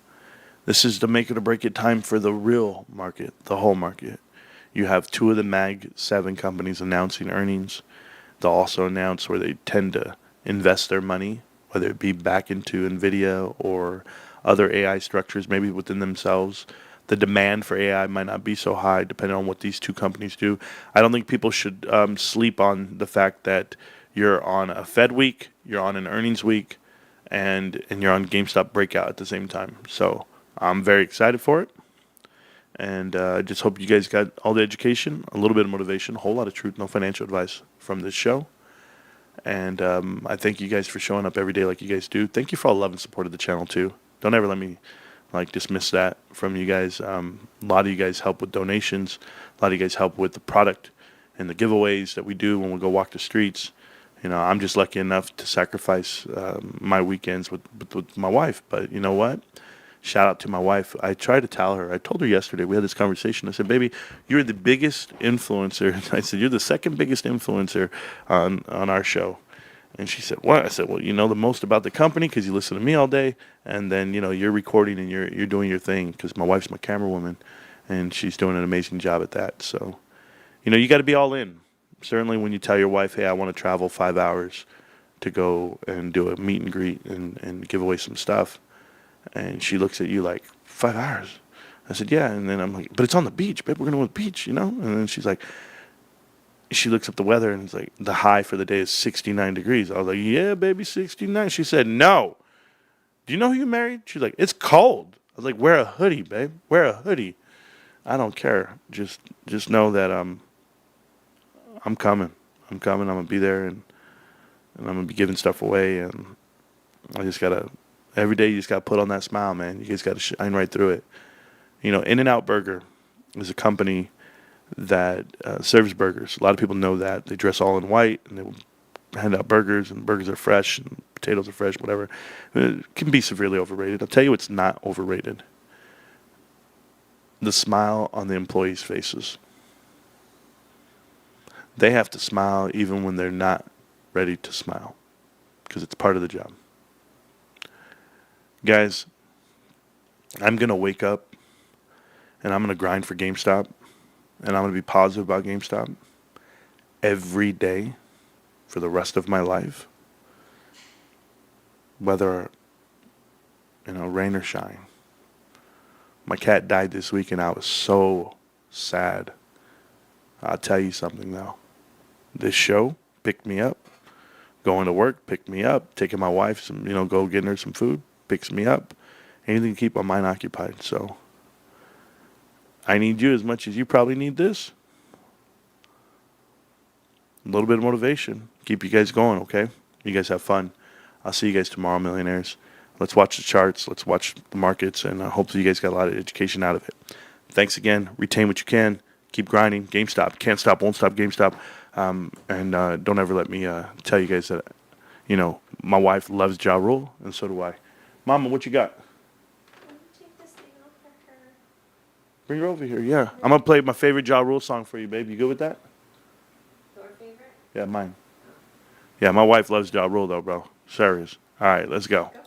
this is the make it or break it time for the real market, the whole market. You have 2 of the Mag 7 companies announcing earnings. They'll also announce where they tend to invest their money, whether it be back into NVIDIA or other AI structures, maybe within themselves. The demand for AI might not be so high depending on what these 2 companies do. I don't think people should sleep on the fact that you're on a Fed week, you're on an earnings week, and you're on GameStop breakout at the same time. So I'm very excited for it. And I just hope you guys got all the education, a little bit of motivation, a whole lot of truth, no financial advice from this show. And I thank you guys for showing up every day like you guys do. Thank you for all the love and support of the channel, too. Don't ever let me dismiss that from you guys. A lot of you guys help with donations. A lot of you guys help with the product and the giveaways that we do when we go walk the streets. You know, I'm just lucky enough to sacrifice my weekends with my wife. But you know what? Shout out to my wife. I tried to tell her. I told her yesterday. We had this conversation. I said, baby, you're the biggest influencer. I said, you're the second biggest influencer on our show. And she said, what? I said, well, you know the most about the company because you listen to me all day. And then, you know, you're recording and you're doing your thing because my wife's my camera woman. And she's doing an amazing job at that. So, you know, you got to be all in. Certainly when you tell your wife, hey, I want to travel 5 hours to go and do a meet and greet and give away some stuff. And she looks at you like, 5 hours? I said, yeah. And then I'm like, but it's on the beach, babe. We're going to the beach, you know? And then she's like, she looks up the weather and it's like, the high for the day is 69 degrees. I was like, yeah, baby, 69. She said, no. Do you know who you married? She's like, it's cold. I was like, wear a hoodie, babe. Wear a hoodie. I don't care. Just know that I'm coming. I'm coming. I'm going to be there and I'm going to be giving stuff away. And I just got to, every day you just got to put on that smile, man. You just got to shine right through it. You know, In-N-Out Burger is a company that serves burgers. A lot of people know that. They dress all in white and they will hand out burgers, and burgers are fresh and potatoes are fresh, whatever. It can be severely overrated. I'll tell you it's not overrated. The smile on the employees' faces. They have to smile even when they're not ready to smile because it's part of the job. Guys, I'm going to wake up and I'm going to grind for GameStop and I'm going to be positive about GameStop every day for the rest of my life. Whether rain or shine. My cat died this week, and I was so sad. I'll tell you something, though. This show picked me up. Going to work picked me up. Taking my wife go getting her some food picks me up. Anything to keep my mind occupied. So I need you as much as you probably need this. A little bit of motivation. Keep you guys going, okay? You guys have fun. I'll see you guys tomorrow, millionaires. Let's watch the charts. Let's watch the markets, and hopefully you guys got a lot of education out of it. Thanks again. Retain what you can. Keep grinding. GameStop. Can't stop, won't stop, GameStop. And don't ever let me tell you guys that, my wife loves Ja Rule, and so do I. Mama, what you got? Take this thing off for her. Bring her over here, yeah. I'm going to play my favorite Ja Rule song for you, babe. You good with that? Your favorite? Yeah, mine. Yeah, my wife loves Ja Rule, though, bro. Serious. All right, let's go. Go.